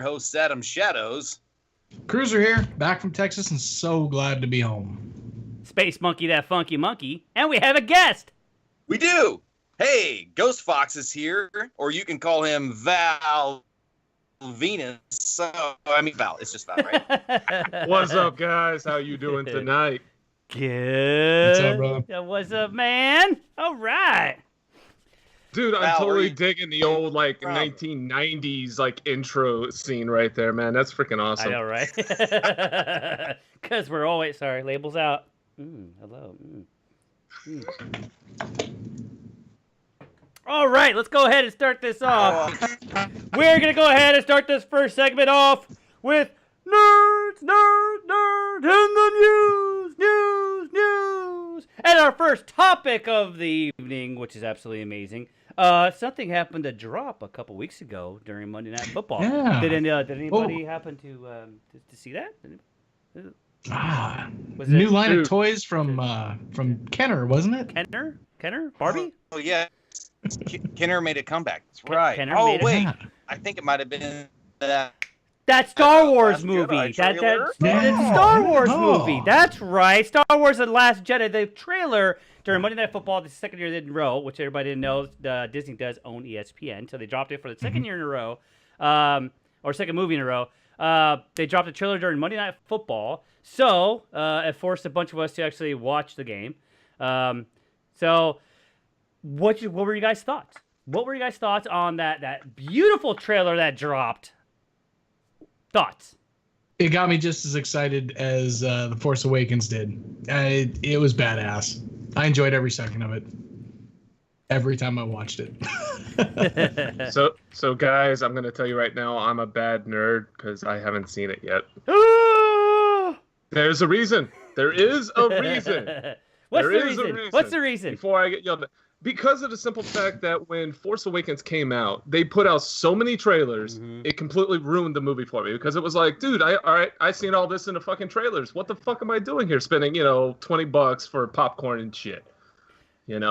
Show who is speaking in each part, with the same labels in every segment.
Speaker 1: host Adam Shadows.
Speaker 2: Cruiser here, back from Texas, and so glad to be home.
Speaker 3: Space Monkey, that funky monkey, and we have a guest.
Speaker 1: We do. Hey, Ghost Fox is here, or you can call him Val Venus. Val. It's just Val, right?
Speaker 4: What's up, guys? How you doing tonight?
Speaker 3: Good.
Speaker 2: What's up, bro?
Speaker 3: What's up, man? All right.
Speaker 4: Dude, I'm
Speaker 1: Val,
Speaker 4: totally digging the old 1990s intro scene right there, man. That's freaking awesome.
Speaker 3: I know, right? Because we're always sorry. Labels out. Hello. All right, let's go ahead and start this off. We're gonna go ahead and start this first segment off with nerds in the news. And our first topic of the evening, which is absolutely amazing. Something happened to drop a couple weeks ago during Monday Night Football.
Speaker 2: Yeah.
Speaker 3: Did anybody happen to see that? Was
Speaker 2: New
Speaker 3: it
Speaker 2: line of toys from Kenner, wasn't it?
Speaker 3: Kenner? Barbie?
Speaker 1: Oh, yeah. Kenner made a comeback. That's right.
Speaker 3: Kenner
Speaker 1: Oh,
Speaker 3: made
Speaker 1: wait.
Speaker 2: Yeah.
Speaker 1: I think it might have been that.
Speaker 3: That Star Wars
Speaker 1: Last
Speaker 3: movie.
Speaker 1: Jedi
Speaker 3: That
Speaker 1: trailer?
Speaker 3: Star Wars
Speaker 2: Oh.
Speaker 3: movie. That's right. Star Wars: The Last Jedi. The trailer during Monday Night Football, the second year in a row, which everybody didn't know, Disney does own ESPN, so they dropped it for the second year in a row, or second movie in a row. They dropped a trailer during Monday Night Football, so it forced a bunch of us to actually watch the game. So, what were you guys' thoughts? What were you guys' thoughts on that beautiful trailer that dropped? Thoughts?
Speaker 2: It got me just as excited as The Force Awakens did. It was badass. I enjoyed every second of it. Every time I watched it.
Speaker 4: So guys, I'm gonna tell you right now, I'm a bad nerd because I haven't seen it yet. There's a reason. There is a reason.
Speaker 3: What's the reason? What's the reason?
Speaker 4: Before I get yelled at. Because of the simple fact that when Force Awakens came out, they put out so many trailers, it completely ruined the movie for me. Because it was like, dude, I seen all this in the fucking trailers. What the fuck am I doing here spending, $20 for popcorn and shit?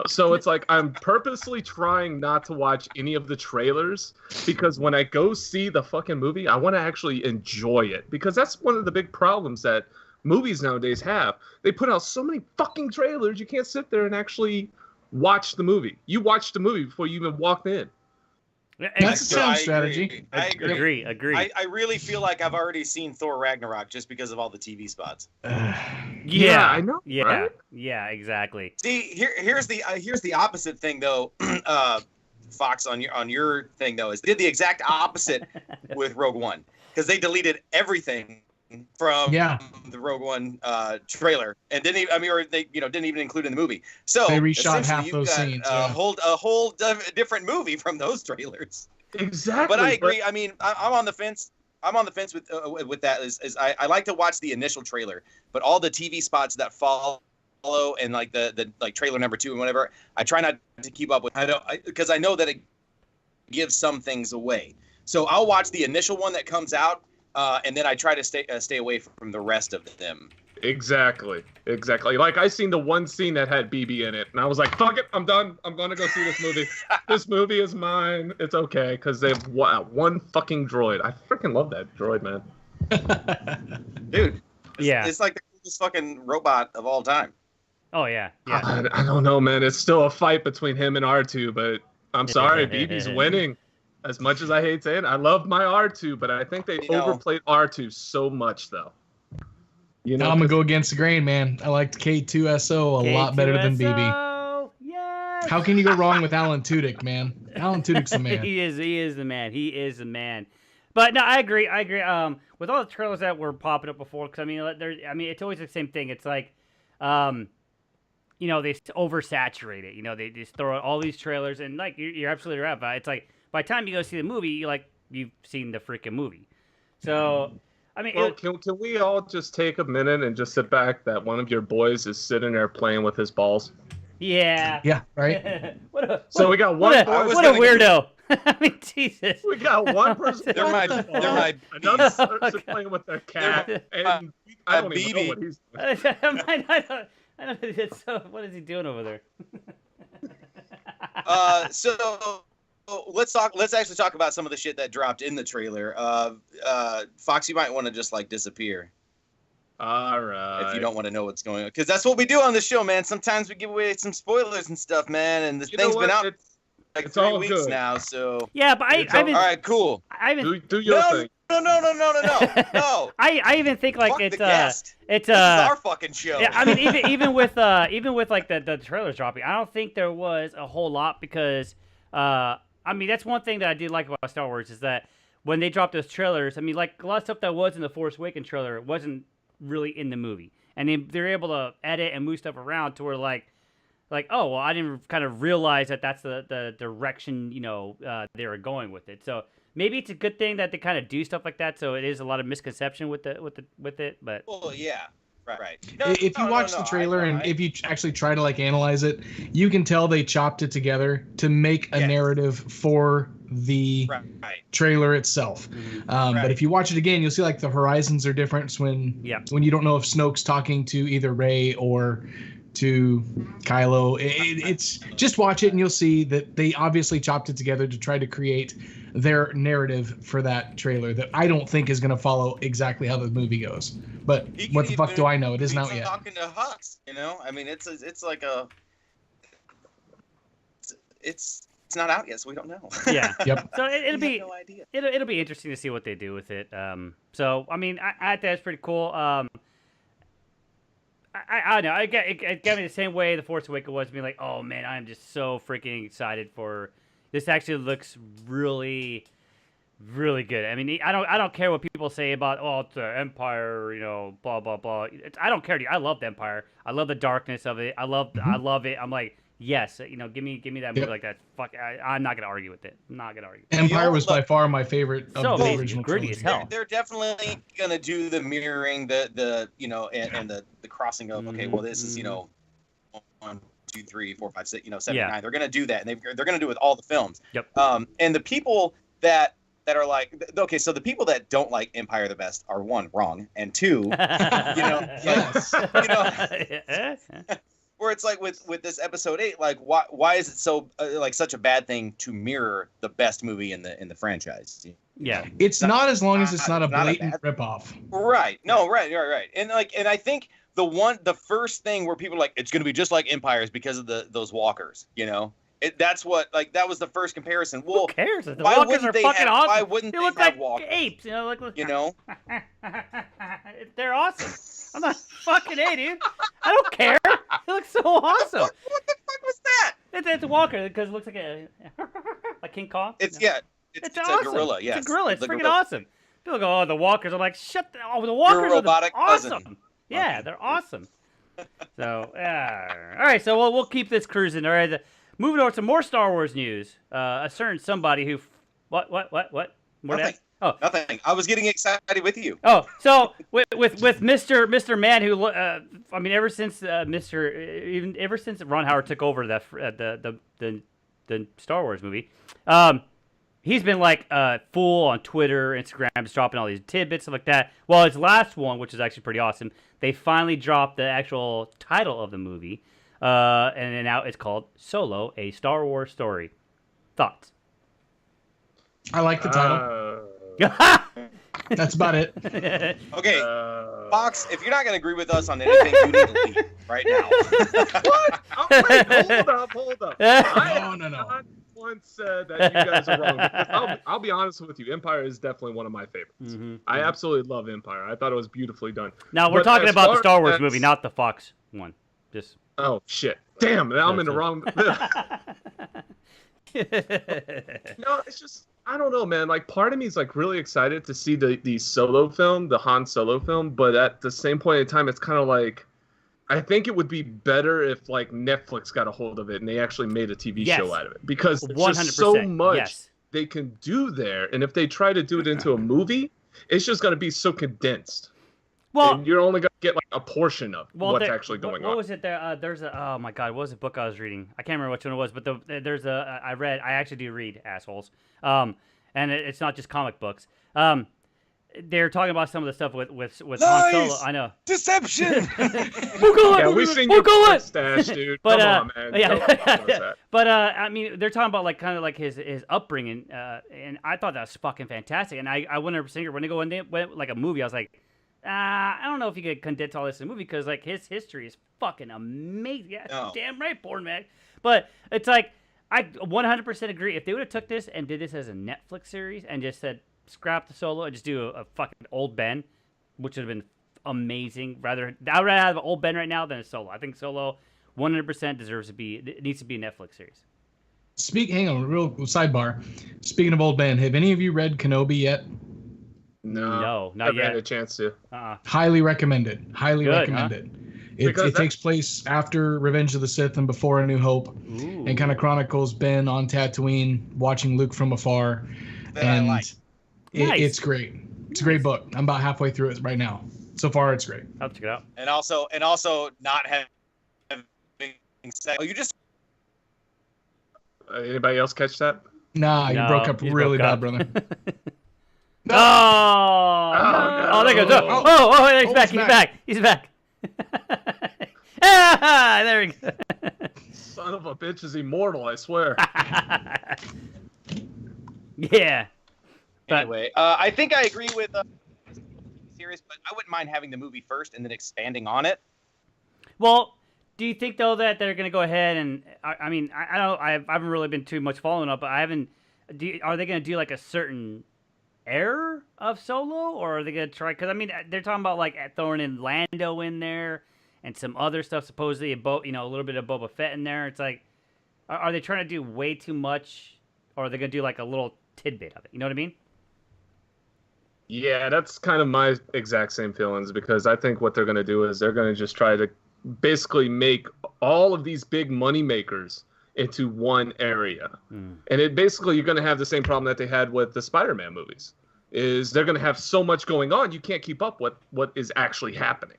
Speaker 4: So it's like I'm purposely trying not to watch any of the trailers because when I go see the fucking movie, I want to actually enjoy it. Because that's one of the big problems that movies nowadays have. They put out so many fucking trailers, you can't sit there and actually watch the movie. You watched the movie before you even walked in.
Speaker 2: That's a sound strategy.
Speaker 1: I agree.
Speaker 3: Agree.
Speaker 1: I really feel like I've already seen Thor Ragnarok just because of all the TV spots.
Speaker 3: Yeah,
Speaker 4: I know.
Speaker 3: Yeah,
Speaker 4: right?
Speaker 3: yeah, exactly.
Speaker 1: See, here's the opposite thing though. Fox, on your thing though, is they did the exact opposite with Rogue One because they deleted everything from the Rogue One trailer and didn't even include in the movie. So
Speaker 2: they reshot
Speaker 1: essentially
Speaker 2: half those scenes.
Speaker 1: A whole different movie from those trailers.
Speaker 4: Exactly.
Speaker 1: But I agree. I mean, I'm on the fence. I'm on the fence with that. Is I like to watch the initial trailer, but all the TV spots that follow and like the trailer number 2 and whatever, I try not to keep up with. Because I know that it gives some things away. So I'll watch the initial one that comes out. And then I try to stay away from the rest of them.
Speaker 4: Exactly. Like I seen the one scene that had BB in it, and I was like, "Fuck it, I'm done. I'm gonna go see this movie. This movie is mine. It's okay." Because they have one fucking droid. I freaking love that droid, man.
Speaker 1: Dude.
Speaker 3: Yeah.
Speaker 1: It's like the coolest fucking robot of all time.
Speaker 3: Oh yeah.
Speaker 4: I don't know, man. It's still a fight between him and R2, but I'm sorry, BB's winning. As much as I hate saying it, I love my R2, but I think they overplayed R2 so much, though.
Speaker 2: I'm going to go against the grain, man. I liked K2SO a lot better than BB.
Speaker 3: Yes.
Speaker 2: How can you go wrong with Alan Tudyk, man? Alan Tudyk's the man.
Speaker 3: He is the man. He is the man. But no, I agree. With all the trailers that were popping up before, because it's always the same thing. It's like, they oversaturate it. They just throw out all these trailers, and like you're absolutely right. But it's like, by the time you go see the movie, you've seen the freaking movie. So,
Speaker 4: can we all just take a minute and just sit back that one of your boys is sitting there playing with his balls?
Speaker 2: Yeah, right?
Speaker 3: We got
Speaker 4: one.
Speaker 3: What a weirdo. I mean, Jesus.
Speaker 4: We got one person.
Speaker 1: They're my
Speaker 4: another person playing with their cat. And I don't even know what he's doing.
Speaker 3: I don't know. What is he doing over there?
Speaker 1: So let's actually talk about some of the shit that dropped in the trailer. Fox, you might want to just like disappear.
Speaker 4: All right.
Speaker 1: If you don't want to know what's going on, because that's what we do on the show, man. Sometimes we give away some spoilers and stuff, man. And the thing's been out like 3 weeks now, so
Speaker 3: yeah. But I
Speaker 1: all right, cool.
Speaker 3: I even
Speaker 4: do your thing.
Speaker 1: No.
Speaker 3: I even think like
Speaker 1: Fuck
Speaker 3: it's
Speaker 1: the guest.
Speaker 3: it's
Speaker 1: This is our fucking show.
Speaker 3: Yeah, I mean even with like the trailers dropping, I don't think there was a whole lot because I mean that's one thing that I did like about Star Wars is that when they dropped those trailers, I mean like a lot of stuff that was in the Force Awakens trailer wasn't really in the movie, and they're able to edit and move stuff around to where like oh well I didn't kind of realize that that's the direction they were going with it. So maybe it's a good thing that they kind of do stuff like that. So it is a lot of misconception with it, but
Speaker 1: well yeah. Right.
Speaker 2: If you watch the trailer and if you actually try to like analyze it, you can tell they chopped it together to make a narrative for the trailer itself. But if you watch it again, you'll see like the horizons are different when you don't know if Snoke's talking to either Rey or to Kylo. It's just watch it and you'll see that they obviously chopped it together to try to create their narrative for that trailer that I don't think is going to follow exactly how the movie goes. But what the fuck do I know? It isn't out yet.
Speaker 1: Talking to Hux, I mean, it's like a, it's not out yet, so we don't know.
Speaker 3: Yeah.
Speaker 2: Yep.
Speaker 3: So it'll be
Speaker 1: no idea.
Speaker 3: It'll be interesting to see what they do with it. So I mean, I think that's pretty cool. I don't know. It got me the same way the Force Awakens was, being like, oh man, I'm just so freaking excited for this. Actually looks really, really good. I mean, I don't care what people say about it's the Empire, blah blah blah. I don't care. I love the Empire. I love the darkness of it. I love it. I'm like, yes, give me that movie like that. Fuck, I'm not gonna argue with it. I'm not gonna argue.
Speaker 2: Empire was by far my favorite of the original
Speaker 3: gritty as hell.
Speaker 1: They're definitely gonna do the mirroring, the the crossing of okay, well this is 1, 2, 3, 4, 5, 6, 7, 9. They're gonna do that, and they're gonna do it with all the films.
Speaker 3: Yep.
Speaker 1: And the people that are like, okay, so the people that don't like Empire the best are one, wrong, and two, where it's like with this episode 8, like why is it so like such a bad thing to mirror the best movie in the franchise?
Speaker 3: Yeah,
Speaker 2: it's not as long as it's not a blatant ripoff.
Speaker 1: Right. No. Right. And I think the first thing where people are like it's going to be just like Empire is because of those walkers. That's what that was the first comparison. Well,
Speaker 3: who cares? The walkers are fucking awesome.
Speaker 1: Why wouldn't they
Speaker 3: look
Speaker 1: have
Speaker 3: like
Speaker 1: walkers?
Speaker 3: Apes, they're awesome. I'm not fucking A, dude. I don't care. It looks so awesome.
Speaker 1: What the fuck was that?
Speaker 3: It's a walker because it looks like a King Kong.
Speaker 1: It's
Speaker 3: awesome.
Speaker 1: A gorilla. Yes,
Speaker 3: it's a gorilla. It's freaking
Speaker 1: gorilla.
Speaker 3: awesome. People go, oh, the walkers. I'm like, shut the. Oh, the walkers are awesome.
Speaker 1: Cousin.
Speaker 3: Yeah, they're awesome. So, all right. So we'll keep this cruising. All right. Moving over to more Star Wars news. A certain somebody who, what?
Speaker 1: Nothing. Nothing. I was getting excited with you.
Speaker 3: Oh, so with Mr. Man, who I mean, ever since ever since Ron Howard took over the Star Wars movie, he's been like full on Twitter, Instagram, just dropping all these tidbits, stuff like that. Well, his last one, which is actually pretty awesome, they finally dropped the actual title of the movie, and now it's called Solo: A Star Wars Story. Thoughts?
Speaker 2: I like the title. That's about it.
Speaker 1: Okay, Fox, if you're not going to agree with us on anything, you need to leave right now.
Speaker 4: What? Oh, wait, hold up. I
Speaker 2: No.
Speaker 4: not once said that you guys are wrong. Because I'll be honest with you. Empire is definitely one of my favorites.
Speaker 3: Mm-hmm.
Speaker 4: I absolutely love Empire. I thought it was beautifully done.
Speaker 3: Now, we're talking about the Star Wars movie, not the Fox one. Just.
Speaker 4: Oh, shit. Damn, now I'm in the wrong... No, it's just... I don't know, man. Like, part of me is like really excited to see the Solo film, the Han Solo film, but at the same point in time, it's kind of like, I think it would be better if like Netflix got a hold of it and they actually made a TV show out of it, because there's just so much they can do there, and if they try to do it into a movie, it's just going to be so condensed. Well, and you're only going to get like a portion of what's actually going on.
Speaker 3: What was it there? There's a, oh my God, what was the book I was reading? I can't remember which one it was, but I actually do read, assholes. And it's not just comic books. they're talking about some of the stuff with Han Solo. I know.
Speaker 1: Deception.
Speaker 4: Yeah, we've seen your mustache, dude.
Speaker 3: But,
Speaker 4: Come on, man.
Speaker 3: Yeah. But I mean, they're talking about like kind of like his upbringing, and I thought that was fucking fantastic. And I 100% agree. When they go in like a movie, I was like, I don't know if you could condense all this in a movie because like his history is fucking amazing. Yeah,
Speaker 1: no.
Speaker 3: Damn right, Born Mac. But it's like I 100% agree. If they would have took this and did this as a Netflix series and just said scrap the Solo and just do a fucking old Ben, which would have been amazing. I'd rather have an old Ben right now than a Solo. I think Solo 100% deserves to be. It needs to be a Netflix series.
Speaker 2: Hang on, real sidebar. Speaking of old Ben, have any of you read Kenobi yet?
Speaker 3: No, not yet.
Speaker 4: Had a chance to.
Speaker 2: Highly recommend it. Highly recommend it. It takes place after Revenge of the Sith and before A New Hope, and kind of chronicles Ben on Tatooine watching Luke from afar. It's great. It's a great book. I'm about halfway through it right now. So far, it's great.
Speaker 3: I'll check it out.
Speaker 1: And also not having sex. Oh, you just.
Speaker 4: Anybody else catch that?
Speaker 2: Nah, you broke up really bad, brother.
Speaker 3: No. Oh, there goes. He's back. There we go.
Speaker 4: Son of a bitch is immortal, I swear.
Speaker 3: Yeah.
Speaker 1: Anyway, I think I agree with series, but I wouldn't mind having the movie first and then expanding on it.
Speaker 3: Well, do you think though that they're going to go ahead and I mean I don't I haven't really been too much following up, but I haven't. Are they going to do like a certain era of Solo, or are they going to try? Because I mean they're talking about like throwing in Lando in there and some other stuff, supposedly a little bit of Boba Fett in there. It's like, are they trying to do way too much, or are they going to do like a little tidbit of it? You know what I mean?
Speaker 4: Yeah, that's kind of my exact same feelings, because I think what they're going to do is they're going to just try to basically make all of these big money makers into one area. And it basically, you're going to have the same problem that they had with the Spider-Man movies, is they're going to have so much going on, you can't keep up what is actually happening.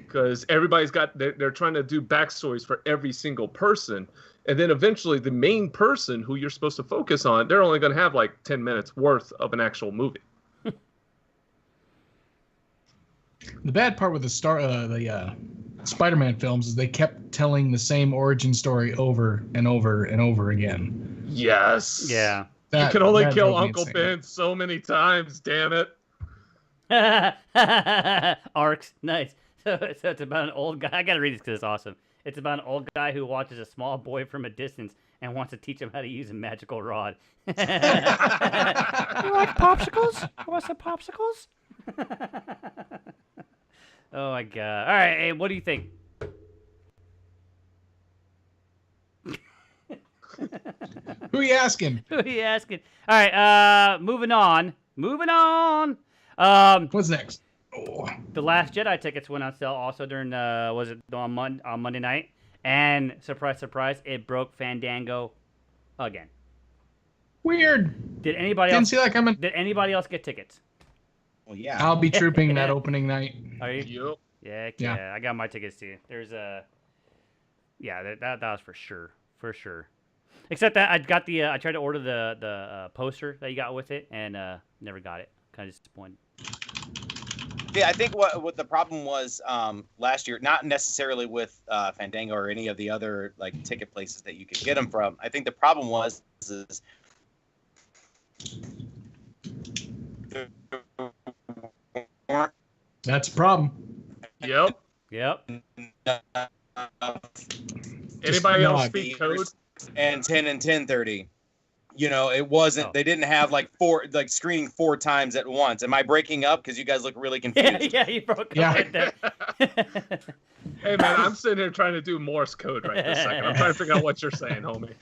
Speaker 4: Because everybody's they're trying to do backstories for every single person. And then eventually the main person who you're supposed to focus on, they're only going to have like 10 minutes worth of an actual movie.
Speaker 2: The bad part with the Spider-Man films is they kept telling the same origin story over and over and over again.
Speaker 4: Yes.
Speaker 3: Yeah.
Speaker 4: You can only kill Uncle Ben so many times, damn it.
Speaker 3: Arcs. Nice. So it's about an old guy. I got to read this because it's awesome. It's about an old guy who watches a small boy from a distance and wants to teach him how to use a magical rod. You like popsicles? You want some popsicles? Oh my god! All right, hey, what do you think?
Speaker 2: Who are you asking?
Speaker 3: Who are you asking? All right, moving on.
Speaker 2: What's next?
Speaker 3: The Last Jedi tickets went on sale also during on Monday night, and surprise, surprise, it broke Fandango again.
Speaker 2: Weird.
Speaker 3: Did anybody
Speaker 2: Didn't
Speaker 3: else
Speaker 2: see that coming.
Speaker 3: Did anybody else get tickets?
Speaker 1: Well, yeah.
Speaker 2: I'll be trooping that opening night.
Speaker 3: Are you?
Speaker 4: Yep.
Speaker 3: Yeah. I got my tickets too. There's that was for sure. Except that I tried to order the poster that you got with it and never got it. Kind of disappointed.
Speaker 1: Yeah, I think what the problem was last year, not necessarily with Fandango or any of the other like ticket places that you could get them from. I think the problem was
Speaker 2: that's a problem.
Speaker 4: Yep. Anybody else speak code?
Speaker 1: And 10 and 10:30. You know, it wasn't. They didn't have screening 4 times at once. Am I breaking up? Because you guys look really confused.
Speaker 3: Yeah, you broke up right there.
Speaker 4: Hey man, I'm sitting here trying to do Morse code right this second. I'm trying to figure out what you're saying, homie.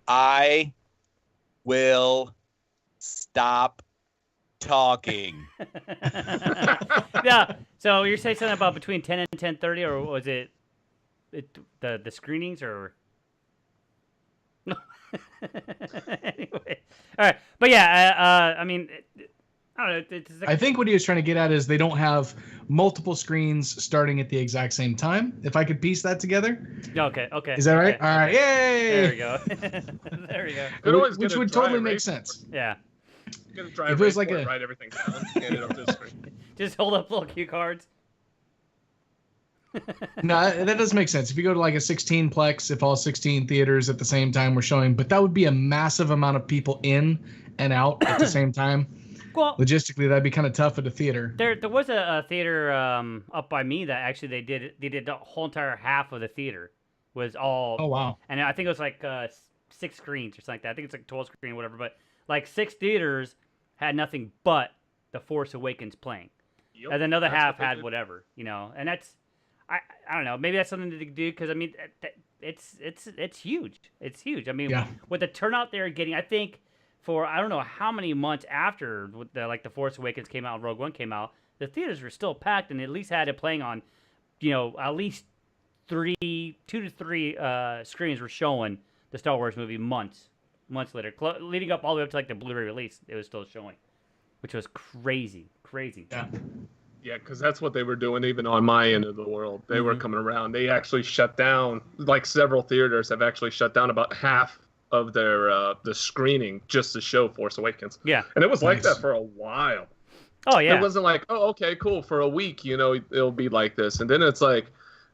Speaker 1: I will stop talking.
Speaker 3: Yeah. So you're saying something about between 10 and 10:30, or was it the screenings, or? Anyway, all right, but yeah, I mean, I don't know.
Speaker 2: I think what he was trying to get at is they don't have multiple screens starting at the exact same time. If I could piece that together.
Speaker 3: Okay.
Speaker 2: Is that right?
Speaker 3: Okay,
Speaker 2: All right. Yay!
Speaker 3: There we go. There we go.
Speaker 2: Which would totally make sense.
Speaker 3: Yeah.
Speaker 4: Get a dry
Speaker 2: if it was like
Speaker 4: write everything down, get it up to the screen.
Speaker 3: Just hold up little cue cards.
Speaker 2: No, that does make sense. If you go to like a 16-plex, if all 16 theaters at the same time were showing, but that would be a massive amount of people in and out at the same time.
Speaker 3: Well,
Speaker 2: logistically, that'd be kind of tough at a theater.
Speaker 3: There was a theater up by me that actually they did the whole entire half of the theater was all.
Speaker 2: Oh wow!
Speaker 3: And I think it was like 6 screens or something like that. I think it's like 12 screen or whatever. But like 6 theaters had nothing but The Force Awakens playing, and then another half had whatever, And that's I don't know. Maybe that's something to do because I mean it's huge. It's huge. I mean, with the turnout they're getting, I think. For I don't know how many months after The Force Awakens came out and Rogue One came out, the theaters were still packed and at least had it playing on, at least 2 to 3 screens were showing the Star Wars movie months later, leading up all the way up to like the Blu-ray release. It was still showing, which was crazy.
Speaker 4: Yeah, because that's what they were doing even on my end of the world. They were coming around. They actually shut down, like several theaters have actually shut down about half of their the screening just to show Force Awakens.
Speaker 3: Yeah.
Speaker 4: And it was like that for a while.
Speaker 3: Oh yeah.
Speaker 4: It wasn't like, oh, okay, cool, for a week, it'll be like this. And then it's like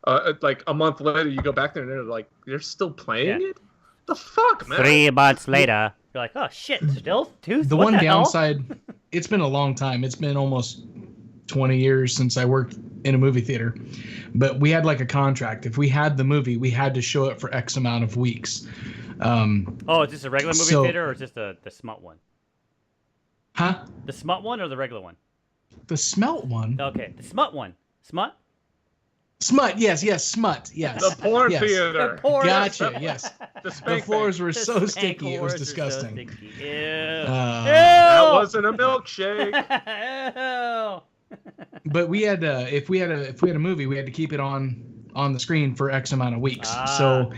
Speaker 4: a month later you go back there and they're like, they're still playing it? The fuck, man?
Speaker 3: 3 months later. You're like, oh shit, still 2?
Speaker 2: The one downside, it's been a long time. It's been almost 20 years since I worked in a movie theater. But we had like a contract. If we had the movie, we had to show it for X amount of weeks.
Speaker 3: Is this a regular movie theater or is this the smut one?
Speaker 2: Huh?
Speaker 3: The smut one or the regular one?
Speaker 2: The smelt one?
Speaker 3: Okay, the smut one. Smut?
Speaker 2: Smut, yes, smut, yes.
Speaker 4: The porn theater.
Speaker 3: The porn.
Speaker 2: Gotcha, yes.
Speaker 4: The
Speaker 2: floors were so sticky, it was disgusting.
Speaker 3: So sticky. Ew.
Speaker 4: That wasn't a milkshake.
Speaker 3: Ew.
Speaker 2: But we had if we had a movie, we had to keep it on the screen for X amount of weeks. So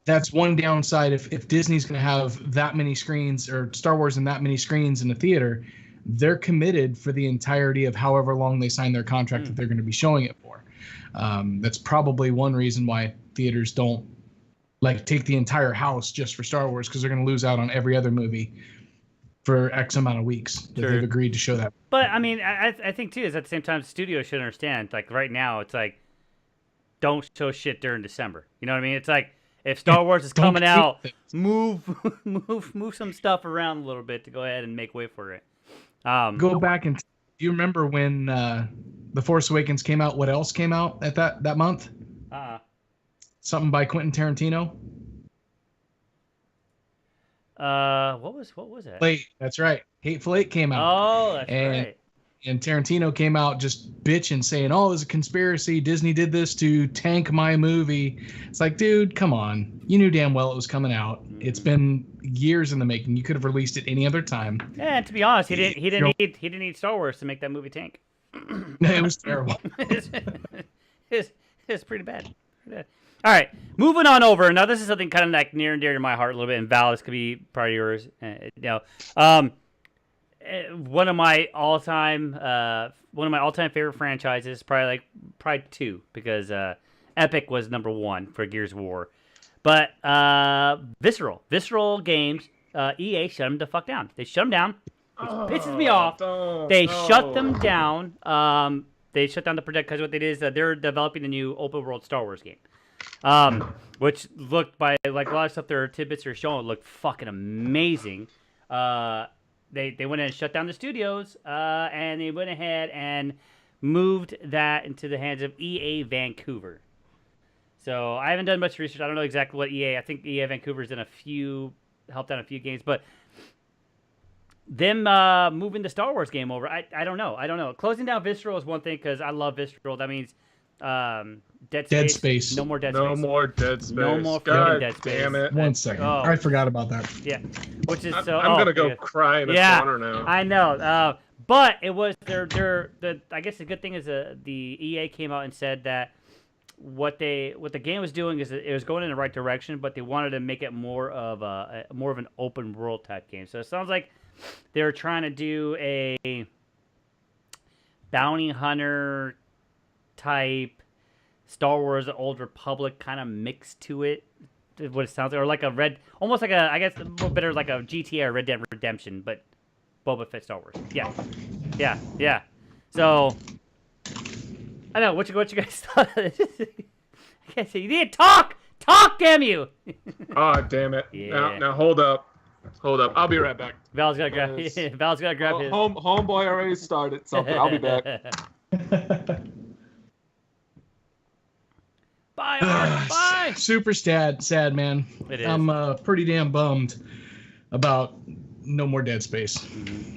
Speaker 2: that's one downside. If Disney's going to have that many screens or Star Wars in that many screens in the theater, they're committed for the entirety of however long they sign their contract that they're going to be showing it for. That's probably one reason why theaters don't take the entire house just for Star Wars, because they're going to lose out on every other movie for X amount of weeks that they've agreed to show that.
Speaker 3: But I mean, I think too is at the same time, studios should understand. Like right now, it's like, don't show shit during December. You know what I mean? It's like, if Star Wars is coming out, move some stuff around a little bit to go ahead and make way for it.
Speaker 2: Go back and do you remember when The Force Awakens came out? What else came out at that month? Something by Quentin Tarantino.
Speaker 3: What was it?
Speaker 2: Eight. That's right. Hateful Eight came out.
Speaker 3: Oh, that's right.
Speaker 2: And Tarantino came out just bitching, saying, "Oh, it was a conspiracy. Disney did this to tank my movie." It's like, dude, come on. You knew damn well it was coming out. It's been years in the making. You could have released it any other time.
Speaker 3: Yeah, and to be honest, he didn't need Star Wars to make that movie tank.
Speaker 2: It was terrible.
Speaker 3: It's pretty bad. All right, moving on over. Now, this is something kind of like near and dear to my heart a little bit, and Val, this could be part of yours. One of my all-time favorite franchises, probably 2, because Epic was number 1 for Gears of War, but Visceral Games, EA shut them the fuck down. They shut them down, which pisses me off. Shut them down. They shut down the project because what they did is they're developing the new open-world Star Wars game, which looked by a lot of stuff their tidbits are showing looked fucking amazing. They went in and shut down the studios, and they went ahead and moved that into the hands of EA Vancouver. So I haven't done much research. I don't know exactly what EA. I think EA Vancouver's done helped out a few games, but them moving the Star Wars game over, I don't know. Closing down Visceral is one thing because I love Visceral. That means Dead Space. No more Dead Space.
Speaker 4: No more Dead Space.
Speaker 3: No more
Speaker 4: God
Speaker 3: Dead Space.
Speaker 4: Damn it.
Speaker 2: 1 second. Oh. I forgot about that.
Speaker 3: Yeah. Which is
Speaker 4: I'm gonna go cry in a corner now.
Speaker 3: I know. But it was I guess the good thing is the EA came out and said that what the game was doing is it was going in the right direction, but they wanted to make it more of an open world type game. So it sounds like they were trying to do bounty hunter type Star Wars Old Republic kind of mixed to it. What it sounds like, or like almost like I guess a little better like a GTA or Red Dead Redemption, but Boba Fett Star Wars. Yeah. So I don't know what you guys thought of this. I can't say you need to talk, damn you.
Speaker 4: Oh damn it!
Speaker 3: Yeah.
Speaker 4: Now hold up. I'll be right back.
Speaker 3: Val's gotta grab. Val's gotta grab his.
Speaker 4: Homeboy already started something. I'll be back.
Speaker 3: Bye, Art. Bye.
Speaker 2: Super sad, man.
Speaker 3: It is.
Speaker 2: I'm pretty damn bummed about no more Dead Space,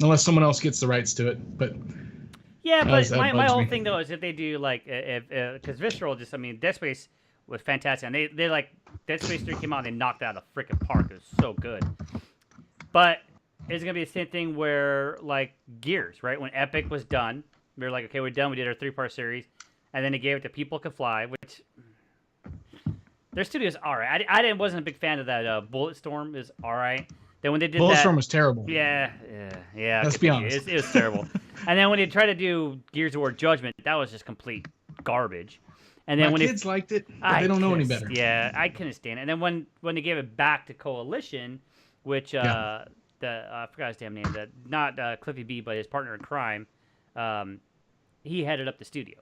Speaker 2: unless someone else gets the rights to it. But
Speaker 3: yeah, but my whole
Speaker 2: me.
Speaker 3: thing though is if they do like because Visceral Dead Space was fantastic, and they like Dead Space 3 came out and they knocked it out of the freaking park. It was so good. But it's gonna be the same thing where like Gears, right? When Epic was done, we were like, okay, we're done. We did our 3-part series, and then they gave it to People Can Fly, which their studio's all right. I wasn't a big fan of that. Bulletstorm is all right. Then when they did
Speaker 2: Bulletstorm was terrible.
Speaker 3: Yeah.
Speaker 2: Let's be honest.
Speaker 3: It was terrible. And then when they tried to do Gears of War Judgment, that was just complete garbage. And then
Speaker 2: My kids liked it, but they don't know any better.
Speaker 3: Yeah, I couldn't stand it. And then when they gave it back to Coalition, which I forgot his damn name, not Cliffy B, but his partner in crime, he headed up the studio.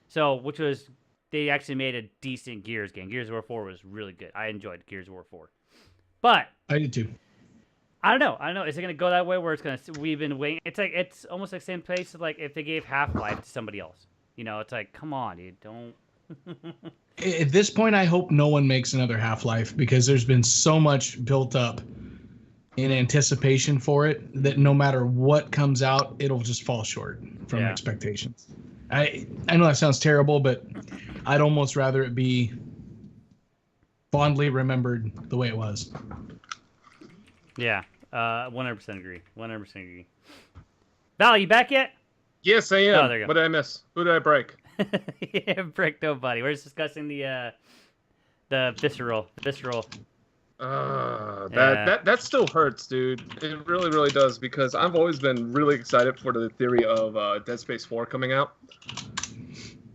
Speaker 3: So which was they actually made a decent Gears game. Gears of War 4 was really good. I enjoyed Gears of War 4. But
Speaker 2: I did too.
Speaker 3: I don't know. Is it gonna go that way where we've been waiting? It's almost like the same place as like if they gave Half-Life to somebody else. It's like, come on, dude, don't.
Speaker 2: At this point, I hope no one makes another Half-Life because there's been so much built up in anticipation for it that no matter what comes out, it'll just fall short from expectations. I know that sounds terrible, but I'd almost rather it be fondly remembered the way it was.
Speaker 3: Yeah, 100% agree. 100% agree. Val, you back yet?
Speaker 4: Yes, I am.
Speaker 3: Oh, there you go.
Speaker 4: What did I miss? Who did I break?
Speaker 3: Yeah, break nobody. We're just discussing the visceral.
Speaker 4: That still hurts, dude. It really, really does, because I've always been really excited for the theory of Dead Space 4 coming out.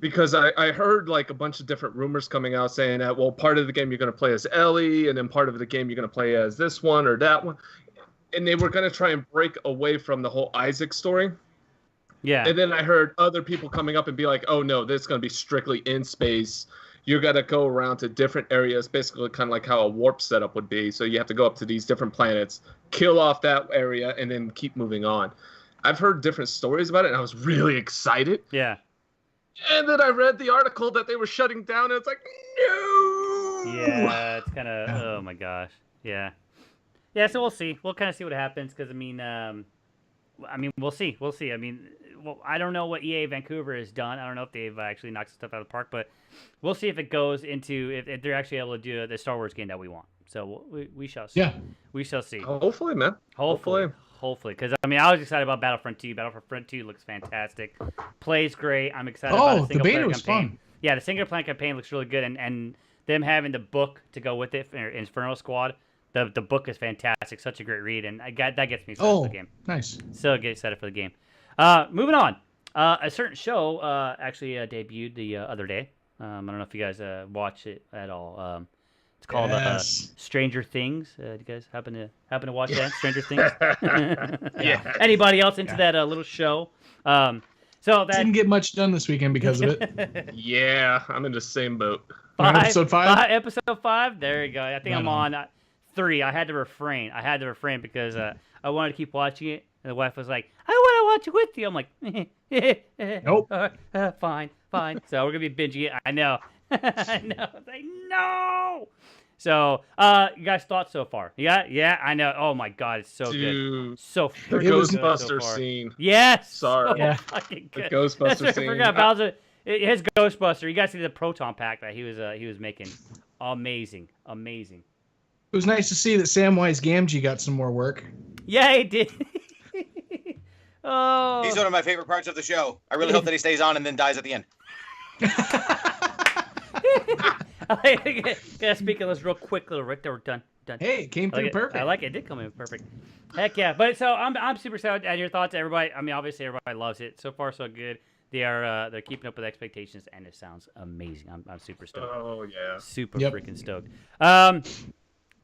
Speaker 4: Because I heard like a bunch of different rumors coming out saying that, well, part of the game you're going to play as Ellie, and then part of the game you're going to play as this one or that one. And they were going to try and break away from the whole Isaac story.
Speaker 3: Yeah.
Speaker 4: And then I heard other people coming up and be like, oh, no, this is going to be strictly in space. You're going to go around to different areas, basically kind of like how a warp setup would be. So you have to go up to these different planets, kill off that area, and then keep moving on. I've heard different stories about it, and I was really excited.
Speaker 3: Yeah.
Speaker 4: And then I read the article that they were shutting down, and it's like, no!
Speaker 3: Yeah, it's kind of, oh my gosh. Yeah. Yeah, so we'll see. We'll kind of see what happens, because, we'll see. I mean, I don't know what EA Vancouver has done. I don't know if they've actually knocked stuff out of the park, but we'll see if it goes into, if they're actually able to do the Star Wars game that we want. So we shall see.
Speaker 2: Yeah.
Speaker 3: We shall see.
Speaker 4: Hopefully, man.
Speaker 3: Hopefully. Because, I was excited about Battlefront 2. Battlefront 2 looks fantastic. Plays great. I'm excited about the single-player campaign. Fun. Yeah, the single-player campaign looks really good, and them having the book to go with it, Inferno Squad, the book is fantastic. Such a great read, and that gets me excited for the game.
Speaker 2: Nice.
Speaker 3: So get excited for the game. Moving on. A certain show actually debuted the other day. I don't know if you guys watch it at all. It's called Stranger Things. Do you guys happen to watch that? Stranger Things.
Speaker 4: Yeah.
Speaker 3: Anybody else into that little show? So that
Speaker 2: didn't get much done this weekend because of it.
Speaker 4: Yeah, I'm in the same boat.
Speaker 2: Episode 5.
Speaker 3: Episode 5. There you go. I think I'm on 3. I had to refrain because I wanted to keep watching it, and the wife was like, "I want to watch it with you." I'm like,
Speaker 2: "Nope."
Speaker 3: Fine. So we're gonna be binging it. I know. I know. It's like, no. So, you guys' thoughts so far? Yeah, I know. Oh my God, it's so good. So
Speaker 4: the Ghostbuster scene.
Speaker 3: Yes.
Speaker 4: Sorry.
Speaker 3: So fucking good.
Speaker 4: The Ghostbuster scene.
Speaker 3: I forgot Bowser. His Ghostbuster. You guys see the proton pack that he was making. Amazing.
Speaker 2: It was nice to see that Samwise Gamgee got some more work.
Speaker 3: Yeah, he did. Oh.
Speaker 1: He's one of my favorite parts of the show. I really hope that he stays on and then dies at the end.
Speaker 3: Yeah, speaking of this real quick, little Rick, we're done.
Speaker 2: Hey, it came through perfect.
Speaker 3: I like it. It did come in perfect. Heck yeah. But so I'm super excited. And your thoughts, everybody? I mean, obviously everybody loves it. So far, so good. they're keeping up with expectations, and it sounds amazing. I'm super stoked.
Speaker 4: Oh yeah.
Speaker 3: Super freaking stoked.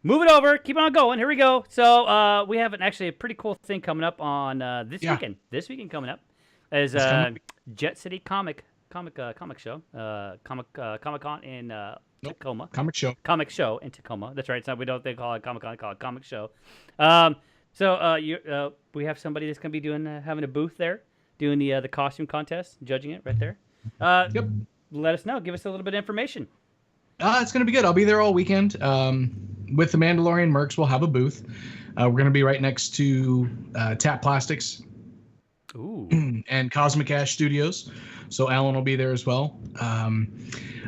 Speaker 3: Moving over, keep on going. Here we go. So we have actually a pretty cool thing coming up on this weekend. This weekend coming up is Jet City Comic Show, Comic Con in Tacoma. Comic Show in Tacoma. That's right. So they call it Comic Con. They call it Comic Show. So we have somebody that's gonna be having a booth there, doing the costume contest, judging it right there. Let us know. Give us a little bit of information.
Speaker 2: It's going to be good. I'll be there all weekend. With the Mandalorian Mercs, we'll have a booth. We're going to be right next to Tap Plastics and Cosmic Ash Studios. So Alan will be there as well.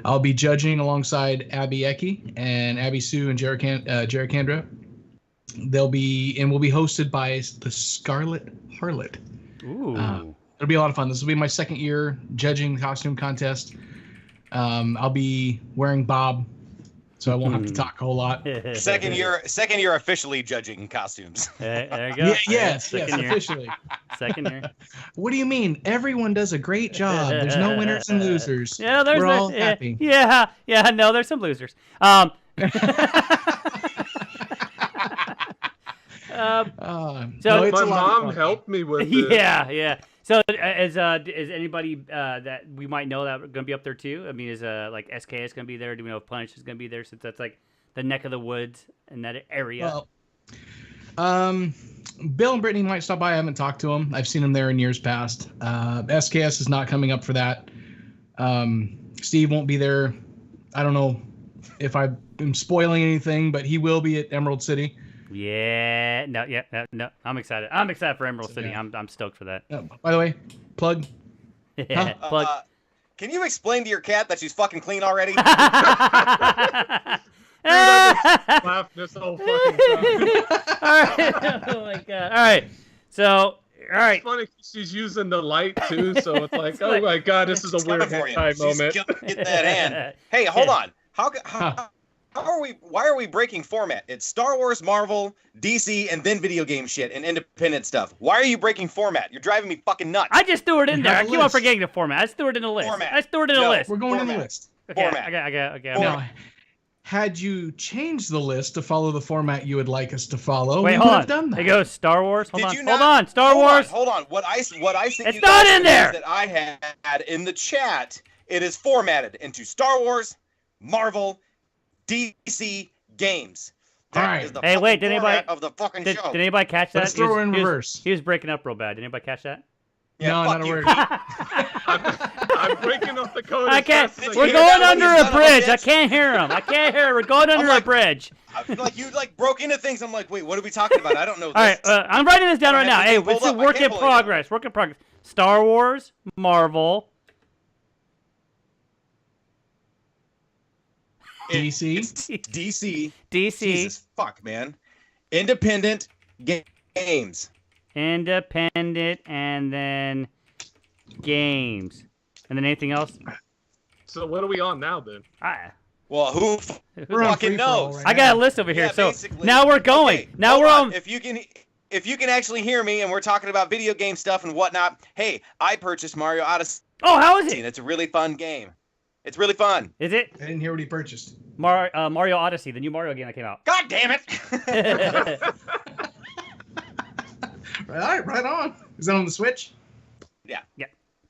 Speaker 2: I'll be judging alongside Abby Ecke and Abby Sue and Jared Kandra. We'll be hosted by the Scarlet Harlot.
Speaker 3: Ooh.
Speaker 2: It'll be a lot of fun. This will be my second year judging the costume contest. I'll be wearing Bob, so I won't have to talk a whole lot.
Speaker 1: Second year officially judging costumes.
Speaker 3: There you go.
Speaker 2: Yes, officially.
Speaker 3: Second year.
Speaker 2: What do you mean? Everyone does a great job. There's no winners and losers.
Speaker 3: Yeah, we're
Speaker 2: all happy.
Speaker 3: Yeah. No, there's some losers.
Speaker 2: So
Speaker 4: my mom helped me with it.
Speaker 3: Yeah. So is anybody that we might know that going to be up there too? I mean, is like SKS going to be there? Do we know if Punish is going to be there, since that's like the neck of the woods in that area?
Speaker 2: Well, Bill and Brittany might stop by. I haven't talked to them. I've seen them there in years past. SKS is not coming up for that. Steve won't be there. I don't know if I'm spoiling anything, but he will be at Emerald City.
Speaker 3: Yeah, no. I'm excited. I'm excited for Emerald City.
Speaker 2: Yeah.
Speaker 3: I'm stoked for that.
Speaker 2: By the way, plug.
Speaker 3: Plug.
Speaker 1: Can you explain to your cat that she's fucking clean already?
Speaker 4: Dude, I just laughed this whole fucking time.
Speaker 3: All right. Oh my god. All right. So, all right.
Speaker 4: It's funny, she's using the light too, so it's like, oh my god, this is a weird hentai moment.
Speaker 1: Get that hand. Hey, hold on. Why are we breaking format? It's Star Wars, Marvel, DC, and then video game shit and independent stuff. Why are you breaking format? You're driving me fucking nuts.
Speaker 3: I just threw it in there. I keep on forgetting the format. I just threw it in the list.
Speaker 1: Format.
Speaker 3: I just threw it in the list.
Speaker 2: We're going in the list.
Speaker 3: Okay,
Speaker 1: Format.
Speaker 3: Okay.
Speaker 2: Now, had you changed the list to follow the format you would like us to follow,
Speaker 3: wait,
Speaker 2: we
Speaker 3: hold
Speaker 2: would
Speaker 3: on.
Speaker 2: have done that.
Speaker 3: It goes Star Wars. Hold
Speaker 1: Did
Speaker 3: on.
Speaker 1: you not?
Speaker 3: Hold on. Star Wars.
Speaker 1: Hold on. What I sent
Speaker 3: it's
Speaker 1: you
Speaker 3: not
Speaker 1: guys
Speaker 3: in there.
Speaker 1: that I had in the chat, it is formatted into Star Wars, Marvel, DC games.
Speaker 2: All right.
Speaker 3: Hey, wait. Did anybody
Speaker 1: of the fucking
Speaker 3: did
Speaker 1: show?
Speaker 3: anybody catch that?
Speaker 2: Let's throw her in reverse.
Speaker 3: He was breaking up real bad. Did anybody catch that?
Speaker 1: Yeah,
Speaker 2: no,
Speaker 1: fuck
Speaker 2: not a
Speaker 1: you.
Speaker 2: word.
Speaker 4: I'm breaking up the code.
Speaker 3: I can't.
Speaker 1: Did you
Speaker 3: We're
Speaker 1: hear
Speaker 3: going
Speaker 1: that,
Speaker 3: under
Speaker 1: you
Speaker 3: a
Speaker 1: son of a
Speaker 3: bridge.
Speaker 1: bitch?
Speaker 3: I can't hear him. We're going under a bridge.
Speaker 1: You broke into things. I'm like, wait, what are we talking about? I don't know.
Speaker 3: All right, I'm writing this down right now. Hey,
Speaker 1: Pulled
Speaker 3: it's a
Speaker 1: up. I
Speaker 3: work
Speaker 1: can't
Speaker 3: in
Speaker 1: believe it.
Speaker 3: progress. Work in progress. Star Wars, Marvel,
Speaker 2: DC.
Speaker 1: DC.
Speaker 3: DC,
Speaker 1: Fuck, man. Independent games.
Speaker 3: Independent, and then games, and then anything else.
Speaker 4: So what are we on now then?
Speaker 1: Well, who
Speaker 2: We're on
Speaker 1: fucking
Speaker 2: free-for-all
Speaker 1: knows?
Speaker 2: right
Speaker 3: I got a list over here.
Speaker 1: Yeah,
Speaker 3: So
Speaker 1: basically.
Speaker 3: now we're going.
Speaker 1: Okay,
Speaker 3: now
Speaker 1: hold
Speaker 3: we're
Speaker 1: on.
Speaker 3: on.
Speaker 1: If you can actually hear me and we're talking about video game stuff and whatnot, hey, I purchased Mario Odyssey.
Speaker 3: Oh, how is it?
Speaker 1: It's a really fun game. It's really fun.
Speaker 3: Is it
Speaker 2: I didn't hear what he purchased.
Speaker 3: Mario Odyssey, the new Mario game that came out?
Speaker 1: God damn it!
Speaker 2: Right on. Is that on the Switch?
Speaker 1: Yeah.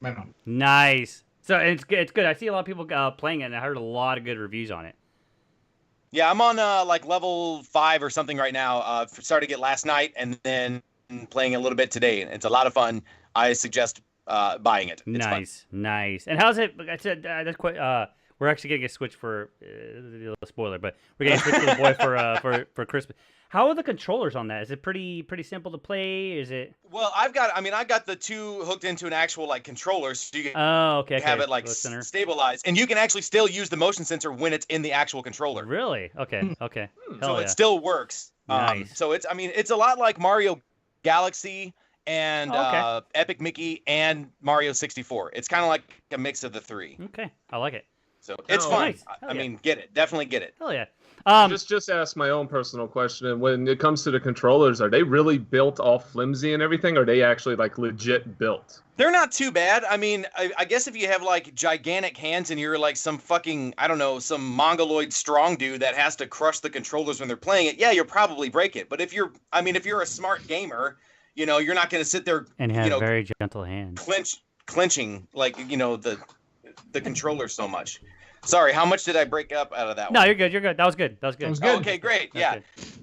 Speaker 2: Right on.
Speaker 3: Nice. So it's good. I see a lot of people playing it, and I heard a lot of good reviews on it.
Speaker 1: Yeah, I'm on like level 5 or something right now. Started it last night and then playing a little bit today. It's a lot of fun. I suggest buying it. It's
Speaker 3: Nice. And how's it? Like I said, that's quite. We're actually getting a Switch for a spoiler, but we're getting a Switch for the boy for Christmas. How are the controllers on that? Is it pretty simple to play? Is it?
Speaker 1: Well, I got the two hooked into an actual like controller, so you can have it like stabilized, and you can actually still use the motion sensor when it's in the actual controller.
Speaker 3: Really? Okay.
Speaker 1: So it still works.
Speaker 3: Nice.
Speaker 1: So it's a lot like Mario Galaxy and Epic Mickey and Mario 64. It's kind of like a mix of the three.
Speaker 3: Okay, I like it.
Speaker 1: So it's fun.
Speaker 3: Nice.
Speaker 1: I mean, get it. Definitely get it.
Speaker 3: Hell yeah.
Speaker 4: Just ask my own personal question. When it comes to the controllers, are they really built all flimsy and everything? Or are they actually like legit built?
Speaker 1: They're not too bad. I mean, I guess if you have like gigantic hands and you're like some fucking, I don't know, some mongoloid strong dude that has to crush the controllers when they're playing it, yeah, you'll probably break it. But if you're a smart gamer, you know, you're not going to sit there
Speaker 3: and have very gentle hands,
Speaker 1: clenching like, you know, the controller so much. Sorry, how much did I break up out of that one?
Speaker 3: No, you're good. You're good. That was good. That was good.
Speaker 1: Oh, okay, great. Yeah.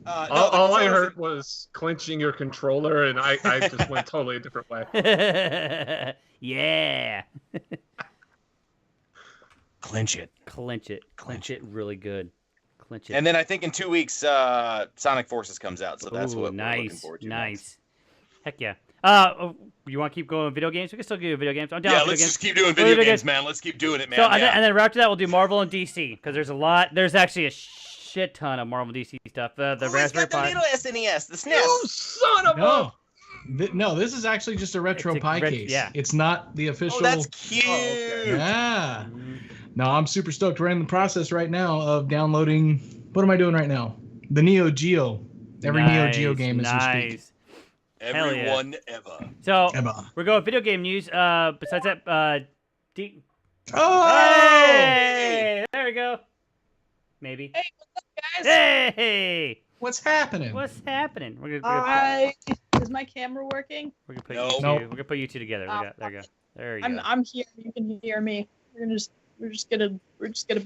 Speaker 4: All I heard was clenching your controller, and I just went totally a different way.
Speaker 3: Yeah.
Speaker 1: Clench it.
Speaker 3: Clench it really good. Clench it.
Speaker 1: And then I think in 2 weeks, Sonic Forces comes out, so that's what we're looking forward to.
Speaker 3: Nice. Heck yeah. You want to keep going with video games? We can still do video games. I'm down.
Speaker 1: Yeah, let's just keep doing video games, man. Let's keep doing it, man.
Speaker 3: So, and then right after that, we'll do Marvel and DC because there's a lot. There's actually a shit ton of Marvel and DC stuff. The Raspberry Pi.
Speaker 1: The little SNES, the SNES.
Speaker 4: You son of a.
Speaker 2: No, this is actually just a retro Pi case.
Speaker 3: Yeah.
Speaker 2: It's not the official.
Speaker 1: Oh, that's cute.
Speaker 2: Oh, okay. Yeah. No, I'm super stoked. We're in the process right now of downloading. What am I doing right now? The Neo Geo. Every Neo Geo game as we speak.
Speaker 1: Everyone ever.
Speaker 3: So we're going video game news. Besides that,
Speaker 2: Hey!
Speaker 3: There we go. Maybe.
Speaker 5: Hey, what's up, guys?
Speaker 3: Hey!
Speaker 2: What's happening?
Speaker 3: What's happening?
Speaker 5: Is my camera working?
Speaker 3: We're gonna put
Speaker 2: Nope.
Speaker 3: We're gonna put you two together. There you go. There you go.
Speaker 5: I'm here. You can hear me. We're just gonna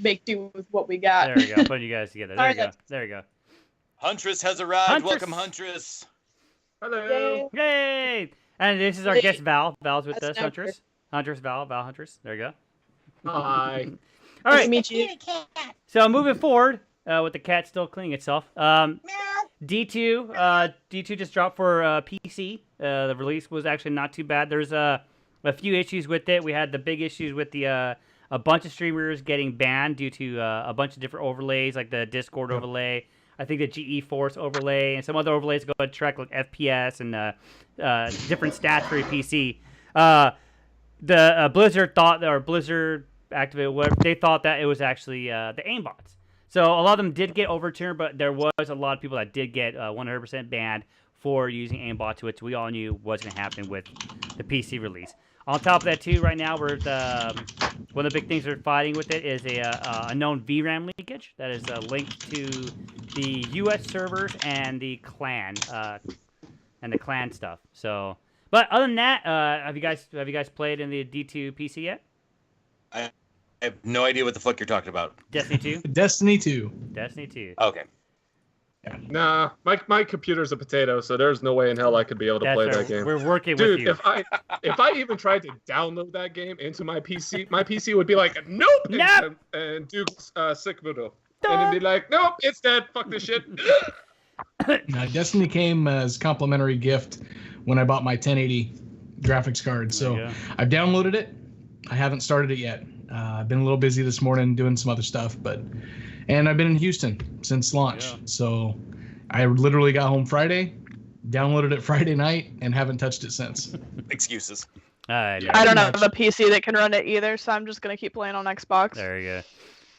Speaker 5: make do with what we got.
Speaker 3: There we go. Putting you guys together. There you go. There you go.
Speaker 1: Huntress has arrived. Welcome, Huntress.
Speaker 4: Hello.
Speaker 3: Yay! And this is our guest Val. Val's with us. Huntress. Val Huntress. There you go.
Speaker 4: Hi.
Speaker 3: All right.
Speaker 5: Nice to meet you.
Speaker 3: So moving forward, with the cat still cleaning itself. D2 just dropped for PC. The release was actually not too bad. There's a few issues with it. We had the big issues with the a bunch of streamers getting banned due to a bunch of different overlays, like the Discord overlay. I think the GE Force overlay and some other overlays go to track like FPS and different stats for your PC. The Blizzard thought, or Blizzard activated, whatever, they thought that it was actually the aimbots. So a lot of them did get overturned, but there was a lot of people that did get 100% banned for using aimbots, which we all knew was going to happen with the PC release. On top of that, too, right now, one of the big things we're fighting with it is a known VRAM leakage that is linked to the U.S. servers and the clan stuff. So, but other than that, have you guys played in the D2 PC yet?
Speaker 1: I have no idea what the fuck you're talking about.
Speaker 3: Destiny 2.
Speaker 2: Destiny 2.
Speaker 3: Destiny 2.
Speaker 1: Okay.
Speaker 2: Yeah.
Speaker 4: Nah, my computer's a potato, so there's no way in hell I could be able to play that game.
Speaker 3: We're working
Speaker 4: Dude,
Speaker 3: with you.
Speaker 4: if I even tried to download that game into my PC would be like, nope, and Duke's sick video. And it'd be like, nope, it's dead. Fuck this shit.
Speaker 2: Now, Destiny came as complimentary gift when I bought my 1080 graphics card. So I've downloaded it. I haven't started it yet. I've been a little busy this morning doing some other stuff, and I've been in Houston since launch. Yeah. So I literally got home Friday, downloaded it Friday night, and haven't touched it since.
Speaker 1: Excuses.
Speaker 5: I don't have a PC that can run it either, so I'm just gonna keep playing on Xbox.
Speaker 3: There you go.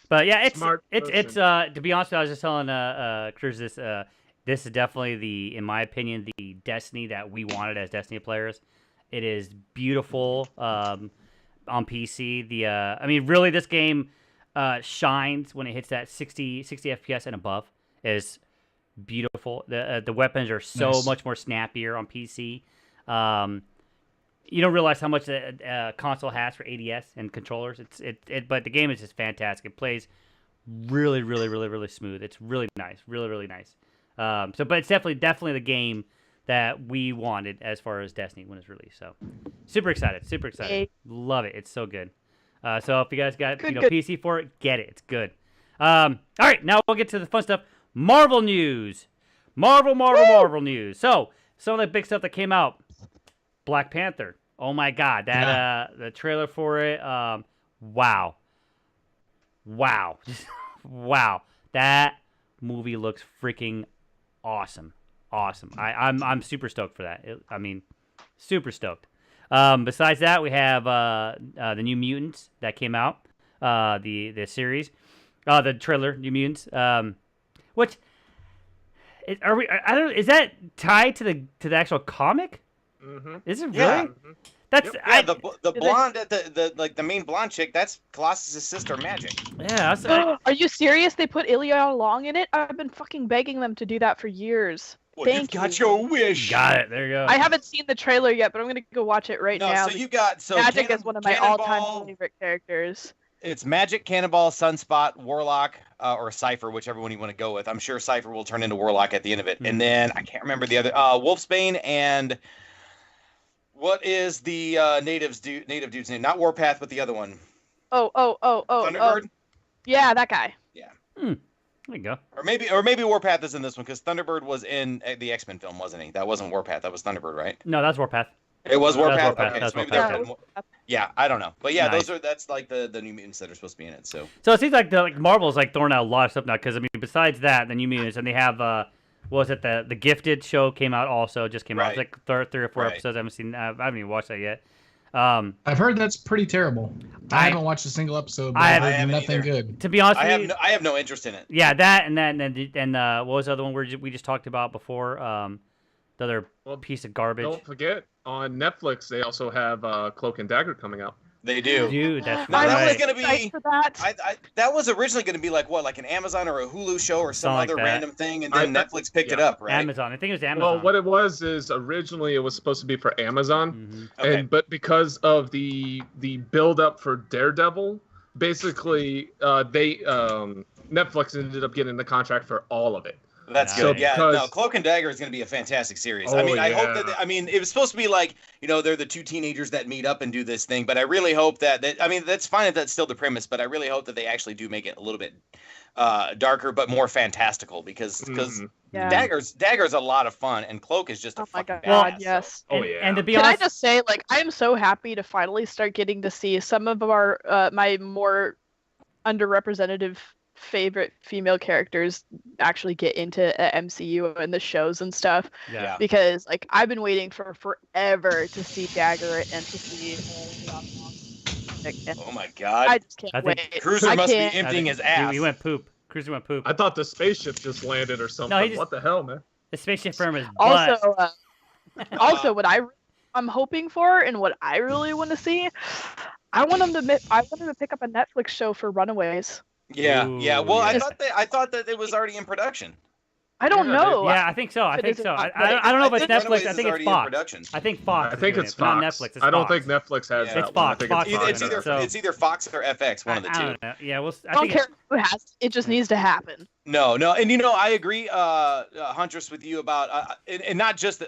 Speaker 3: But yeah, it's to be honest, I was just telling Cruz this. This is definitely in my opinion, the Destiny that we wanted as Destiny players. It is beautiful on PC. I mean, really, this game shines when it hits that 60 FPS and above. It is beautiful. The weapons are so much more snappier on PC. You don't realize how much a console has for ADS and controllers. But the game is just fantastic. It plays really, really, really, really smooth. It's really nice, really, really nice. But it's definitely the game that we wanted as far as Destiny when it's released. So super excited. Love it. It's so good. So if you guys got PC for it, get it. It's good. All right, now we'll get to the fun stuff. Marvel news. Marvel news. So some of the big stuff that came out. Black Panther. Oh my God, the trailer for it. Wow. Wow. That movie looks freaking awesome. I'm super stoked for that. Super stoked. Besides that, we have the New Mutants that came out. The series, the trailer, New Mutants. Which are we? I don't. Is that tied to the actual comic?
Speaker 4: Mm-hmm.
Speaker 3: Is it really?
Speaker 1: Yeah.
Speaker 3: That's
Speaker 1: Yeah, the blonde, the main blonde chick, that's Colossus' sister, Magic.
Speaker 3: Yeah.
Speaker 5: Are you serious? They put Ilya Long in it? I've been fucking begging them to do that for years.
Speaker 1: Well,
Speaker 5: Thank
Speaker 1: you've got
Speaker 5: you.
Speaker 1: your wish.
Speaker 3: Got it. There you go.
Speaker 5: I haven't seen the trailer yet, but I'm gonna go watch it right now.
Speaker 1: So you got
Speaker 5: Magic is one of my all-time favorite characters.
Speaker 1: It's Magic, Cannonball, Sunspot, Warlock, or Cypher, whichever one you want to go with. I'm sure Cypher will turn into Warlock at the end of it.
Speaker 3: Mm-hmm.
Speaker 1: And then I can't remember the other. Wolfsbane and what is the native dude's name? Not Warpath, but the other one.
Speaker 5: Oh.
Speaker 1: Thunderbird.
Speaker 5: Yeah, that guy.
Speaker 1: Yeah.
Speaker 3: There you go.
Speaker 1: Or maybe Warpath is in this one because Thunderbird was in the X-Men film, wasn't he? That wasn't Warpath. That was Thunderbird, right?
Speaker 3: No, that's Warpath.
Speaker 1: It was Warpath.
Speaker 3: Warpath.
Speaker 1: Okay,
Speaker 3: That's
Speaker 1: so maybe
Speaker 3: Warpath.
Speaker 1: yeah, I don't know, but yeah,
Speaker 3: Nice.
Speaker 1: that's like the New Mutants that are supposed to be in it. So
Speaker 3: it seems like Marvel's like throwing out a lot of stuff now because I mean besides that the New Mutants and they have what was it the Gifted show came out also just came out. It's like 3 or 4 episodes. I haven't even watched that yet.
Speaker 2: I've heard that's pretty terrible. I haven't watched a single episode, but I've heard nothing good.
Speaker 3: To be honest,
Speaker 1: I have no interest in it.
Speaker 3: Yeah, that and what was the other one we just talked about before? The other piece of garbage.
Speaker 4: Don't forget, on Netflix they also have Cloak and Dagger coming out.
Speaker 1: They do.
Speaker 3: Dude, that's
Speaker 1: No,
Speaker 3: right.
Speaker 1: that was gonna be.
Speaker 5: For that.
Speaker 1: That was originally gonna be like an Amazon or a Hulu show or some
Speaker 3: Something
Speaker 1: other
Speaker 3: like that.
Speaker 1: random thing, and then Netflix picked it up, right?
Speaker 3: Amazon. I think it was Amazon.
Speaker 4: Well, what it was is originally it was supposed to be for Amazon,
Speaker 3: Mm-hmm.
Speaker 1: Okay.
Speaker 4: but because of the build up for Daredevil, basically Netflix ended up getting the contract for all of it.
Speaker 1: That's
Speaker 3: So
Speaker 1: good. Yeah,
Speaker 4: because-
Speaker 1: no, Cloak and Dagger is going to be a fantastic series.
Speaker 4: Oh,
Speaker 1: I mean, I hope
Speaker 4: yeah.
Speaker 1: that. I mean, it was supposed to be like they're the two teenagers that meet up and do this thing, but I really hope that. I mean, that's fine if that's still the premise, but I really hope that they actually do make it a little bit darker but more fantastical because
Speaker 5: Yeah.
Speaker 1: Dagger's a lot of fun and Cloak is just a
Speaker 5: Oh my
Speaker 1: fucking
Speaker 5: god,
Speaker 1: badass.
Speaker 5: yes.
Speaker 4: Oh,
Speaker 3: and,
Speaker 4: yeah.
Speaker 3: and to be
Speaker 5: Can I
Speaker 3: honest,
Speaker 5: just say, like, I am so happy to finally start getting to see some of our my more underrepresented favorite female characters actually get into MCU and the shows and stuff.
Speaker 3: yeah.
Speaker 5: Because like I've been waiting for forever to see Dagger and to see.
Speaker 1: Oh my god.
Speaker 5: I just can't
Speaker 3: I think
Speaker 5: wait.
Speaker 1: Cruiser
Speaker 5: I
Speaker 1: must be
Speaker 5: can't-
Speaker 1: emptying his ass.
Speaker 3: He went poop. Cruiser went poop.
Speaker 4: I thought the spaceship just landed or something.
Speaker 3: No, he just-
Speaker 4: What the hell, man?
Speaker 3: The spaceship firm is butt.
Speaker 5: Also, what I'm hoping for and what I really want to see, I want them to pick up a Netflix show for Runaways.
Speaker 1: Yeah,
Speaker 3: Ooh,
Speaker 1: yeah. Well,
Speaker 3: yeah.
Speaker 1: I thought that it was already in production.
Speaker 5: I don't
Speaker 4: Yeah,
Speaker 5: know.
Speaker 3: Yeah, I think so. I
Speaker 5: If it
Speaker 3: think
Speaker 5: isn't
Speaker 3: so.
Speaker 5: Fox,
Speaker 3: I don't know if it's
Speaker 1: Runaways
Speaker 3: Netflix. I
Speaker 1: is
Speaker 3: think it's
Speaker 1: already in
Speaker 3: Fox.
Speaker 1: production.
Speaker 3: I think Fox.
Speaker 4: I think
Speaker 3: is
Speaker 4: it's
Speaker 3: doing it,
Speaker 4: Fox.
Speaker 3: but not Netflix. It's
Speaker 4: I don't
Speaker 3: Fox.
Speaker 4: think Netflix has
Speaker 1: Yeah.
Speaker 4: that
Speaker 3: It's
Speaker 4: one.
Speaker 3: Fox.
Speaker 4: I think
Speaker 3: Fox
Speaker 4: it's
Speaker 3: is
Speaker 4: Fox.
Speaker 1: It's
Speaker 3: doing it,
Speaker 1: either
Speaker 3: so-
Speaker 1: it's either Fox or FX, one of the
Speaker 3: I
Speaker 1: two.
Speaker 3: don't know. Yeah, well,
Speaker 5: I don't
Speaker 3: think
Speaker 5: care who has it. It just needs to happen.
Speaker 1: No, and I agree, Huntress, with you about, and not just,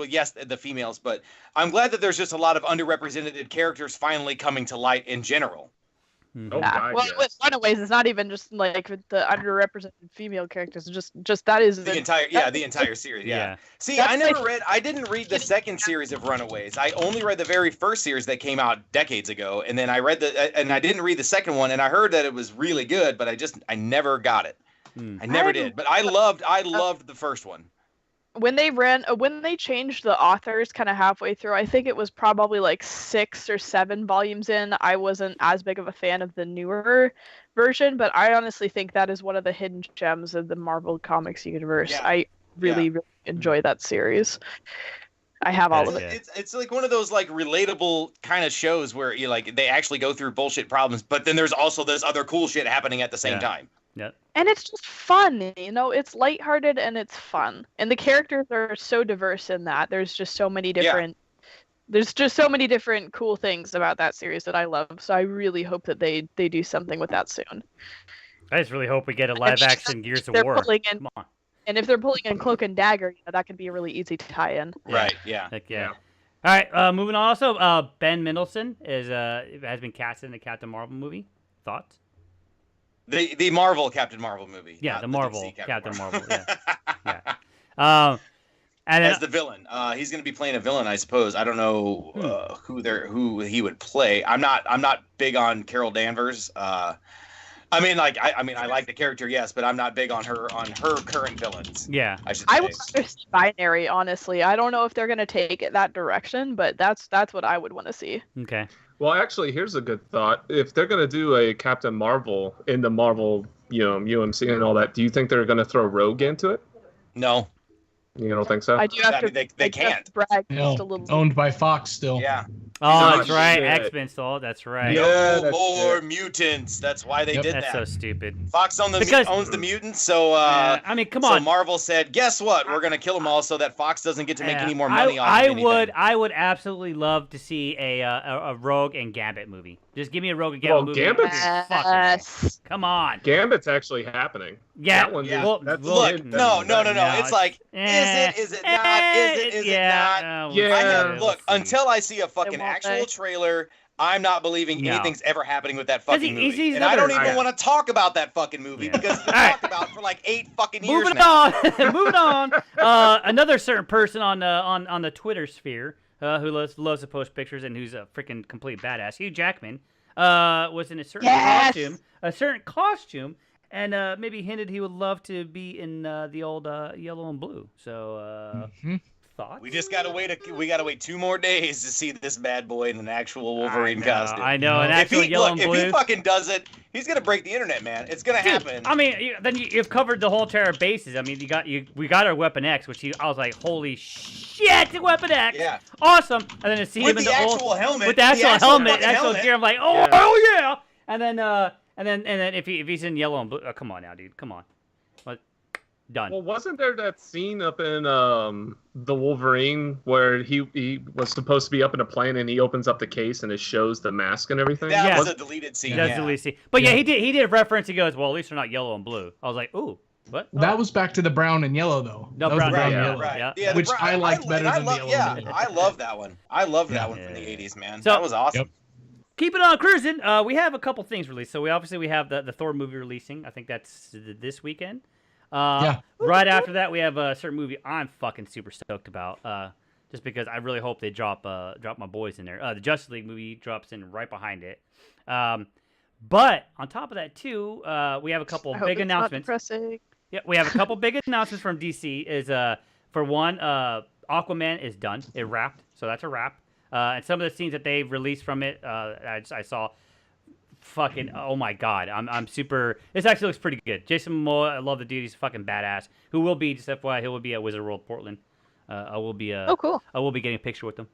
Speaker 1: yes, the females, but I'm glad that there's just a lot of underrepresented characters finally coming to light in general.
Speaker 4: Oh,
Speaker 5: Yeah.
Speaker 4: God,
Speaker 5: Well,
Speaker 4: yeah.
Speaker 5: with Runaways, it's not even just like with the underrepresented female characters. Just that is
Speaker 1: The entire series. Yeah.
Speaker 3: Yeah.
Speaker 1: See,
Speaker 5: That's
Speaker 1: I didn't read the second series of Runaways. I only read the very first series that came out decades ago, and then I didn't read the second one, and I heard that it was really good, but I never got it. I never did. But I loved the first one.
Speaker 5: when they changed the authors kind of halfway through. I think it was probably like 6 or 7 volumes in. I wasn't as big of a fan of the newer version, but I honestly think that is one of the hidden gems of the Marvel Comics universe.
Speaker 1: Yeah.
Speaker 5: I really enjoy that series. I have all of it.
Speaker 1: It's like one of those like relatable kind of shows where you like they actually go through bullshit problems, but then there's also this other cool shit happening at the same time.
Speaker 3: Yeah.
Speaker 5: And it's just fun, it's lighthearted and it's fun. And the characters are so diverse in that. There's just so many different cool things about that series that I love. So I really hope that they do something with that soon.
Speaker 3: I just really hope we get a live action Gears of
Speaker 5: They're
Speaker 3: War.
Speaker 5: pulling in,
Speaker 3: Come on.
Speaker 5: and if they're pulling in Cloak and Dagger, that could be a really easy tie-in.
Speaker 1: Right. Yeah.
Speaker 3: Heck yeah. All right, moving on. Also, Ben Mendelsohn has been cast in the Captain Marvel movie. Thoughts?
Speaker 1: The Marvel Captain Marvel movie.
Speaker 3: Yeah,
Speaker 1: not
Speaker 3: the
Speaker 1: DC
Speaker 3: Marvel Captain Marvel. Yeah.
Speaker 1: yeah.
Speaker 3: And
Speaker 1: as the villain, he's going to be playing a villain, I suppose. I don't know who he would play. I'm not big on Carol Danvers. I like the character, yes, but I'm not big on her current villains.
Speaker 3: Yeah,
Speaker 1: I should say.
Speaker 5: I would rather see Binary, honestly. I don't know if they're gonna take it that direction, but that's what I would want to see.
Speaker 3: Okay.
Speaker 4: Well, actually, here's a good thought. If they're going to do a Captain Marvel in the Marvel UMC and all that. Do you think they're going to throw Rogue into it?
Speaker 1: No.
Speaker 4: You don't think so?
Speaker 5: I do have to.
Speaker 1: They can't.
Speaker 5: Brag
Speaker 2: No,
Speaker 5: just a little.
Speaker 2: owned by Fox still.
Speaker 1: Yeah.
Speaker 3: Oh, that's right.
Speaker 4: shit.
Speaker 3: X-Men stole. That's right.
Speaker 4: Yeah,
Speaker 1: No
Speaker 4: that's
Speaker 1: more
Speaker 4: shit.
Speaker 1: mutants. That's why they did
Speaker 3: That's
Speaker 1: that.
Speaker 3: so stupid.
Speaker 1: Fox owns the mutants, so
Speaker 3: I mean, come on.
Speaker 1: So Marvel said, "Guess what? We're gonna kill them all, so that Fox doesn't get to make any more money off of anything."
Speaker 3: I would absolutely love to see a Rogue and Gambit movie. Just give me a Rogue and Gambit movie.
Speaker 4: Gambit's
Speaker 3: Fucking, come on.
Speaker 4: Gambit's actually happening.
Speaker 3: Yeah.
Speaker 4: That one,
Speaker 1: Yeah.
Speaker 3: Well,
Speaker 4: that's
Speaker 3: look,
Speaker 4: hidden.
Speaker 1: No.
Speaker 3: No,
Speaker 1: It's like, is it not? Is it not?
Speaker 4: Yeah.
Speaker 1: Look, until I see a fucking
Speaker 5: won't
Speaker 1: actual
Speaker 5: they?
Speaker 1: trailer, I'm not believing
Speaker 3: No.
Speaker 1: anything's ever happening with that fucking movie.
Speaker 3: he's
Speaker 1: And I don't
Speaker 3: never-
Speaker 1: even want to talk about that fucking movie
Speaker 3: Yeah.
Speaker 1: because it's been
Speaker 3: All right.
Speaker 1: talked about for like 8 fucking years
Speaker 3: Moving
Speaker 1: now.
Speaker 3: on. Moving on. Another certain person on the Twitter sphere who loves to post pictures and who's a freaking complete badass, Hugh Jackman, was in a certain costume, and maybe hinted he would love to be in the old yellow and blue. So thoughts?
Speaker 1: We just gotta wait 2 more days to see this bad boy in an actual Wolverine costume.
Speaker 3: I know, an
Speaker 1: If
Speaker 3: actual yellow and blue.
Speaker 1: if he fucking does it, he's gonna break the internet, man. It's gonna happen.
Speaker 3: I mean, then you've covered the whole entire bases. I mean, we got our Weapon X, which I was like, holy shit, Weapon X,
Speaker 1: Yeah.
Speaker 3: awesome. And then to see
Speaker 1: With
Speaker 3: him in
Speaker 1: the
Speaker 3: the
Speaker 1: actual
Speaker 3: old,
Speaker 1: helmet,
Speaker 3: with the actual helmet,
Speaker 1: fucking
Speaker 3: actual
Speaker 1: helmet.
Speaker 3: gear, I'm like, oh yeah. And then if he's in yellow and blue, come on now, dude, come on, what? Done.
Speaker 4: Well, wasn't there that scene up in the Wolverine where he was supposed to be up in a plane and he opens up the case and it shows the mask and everything?
Speaker 1: That
Speaker 3: Yeah.
Speaker 1: was a deleted scene.
Speaker 3: That's
Speaker 1: yeah.
Speaker 3: the least see. But yeah, he did reference. He goes, well, at least they're not yellow and blue. I was like, ooh, what?
Speaker 2: That was back to the brown and yellow though.
Speaker 3: No,
Speaker 2: That was
Speaker 3: brown
Speaker 2: the
Speaker 3: and
Speaker 2: and
Speaker 3: yellow.
Speaker 2: yellow.
Speaker 3: Yeah.
Speaker 1: Yeah, the
Speaker 2: Which I liked better than the yellow and blue.
Speaker 1: I love that one. I love that
Speaker 2: Yeah.
Speaker 1: one from the 80s, man.
Speaker 3: So-
Speaker 1: that was awesome.
Speaker 2: Yep.
Speaker 3: Keep it on cruising. We have a couple things released. So we have the Thor movie releasing. I think that's this weekend.
Speaker 2: Yeah.
Speaker 3: Right after that, we have a certain movie I'm fucking super stoked about. Just because I really hope they drop my boys in there. The Justice League movie drops in right behind it. But on top of that too, we have a couple
Speaker 5: I hope
Speaker 3: big
Speaker 5: it's not
Speaker 3: announcements.
Speaker 5: depressing.
Speaker 3: Yeah, we have a couple big announcements from DC. Is for one, Aquaman is done. It wrapped, so that's a wrap. And some of the scenes that they released from it, I saw. Fucking oh my god, I'm super. This actually looks pretty good. Jason Momoa, I love the dude. He's fucking badass. Who will be just FYI, he will be at Wizard World Portland. I will be.
Speaker 5: Oh, cool.
Speaker 3: I will be getting a picture with them.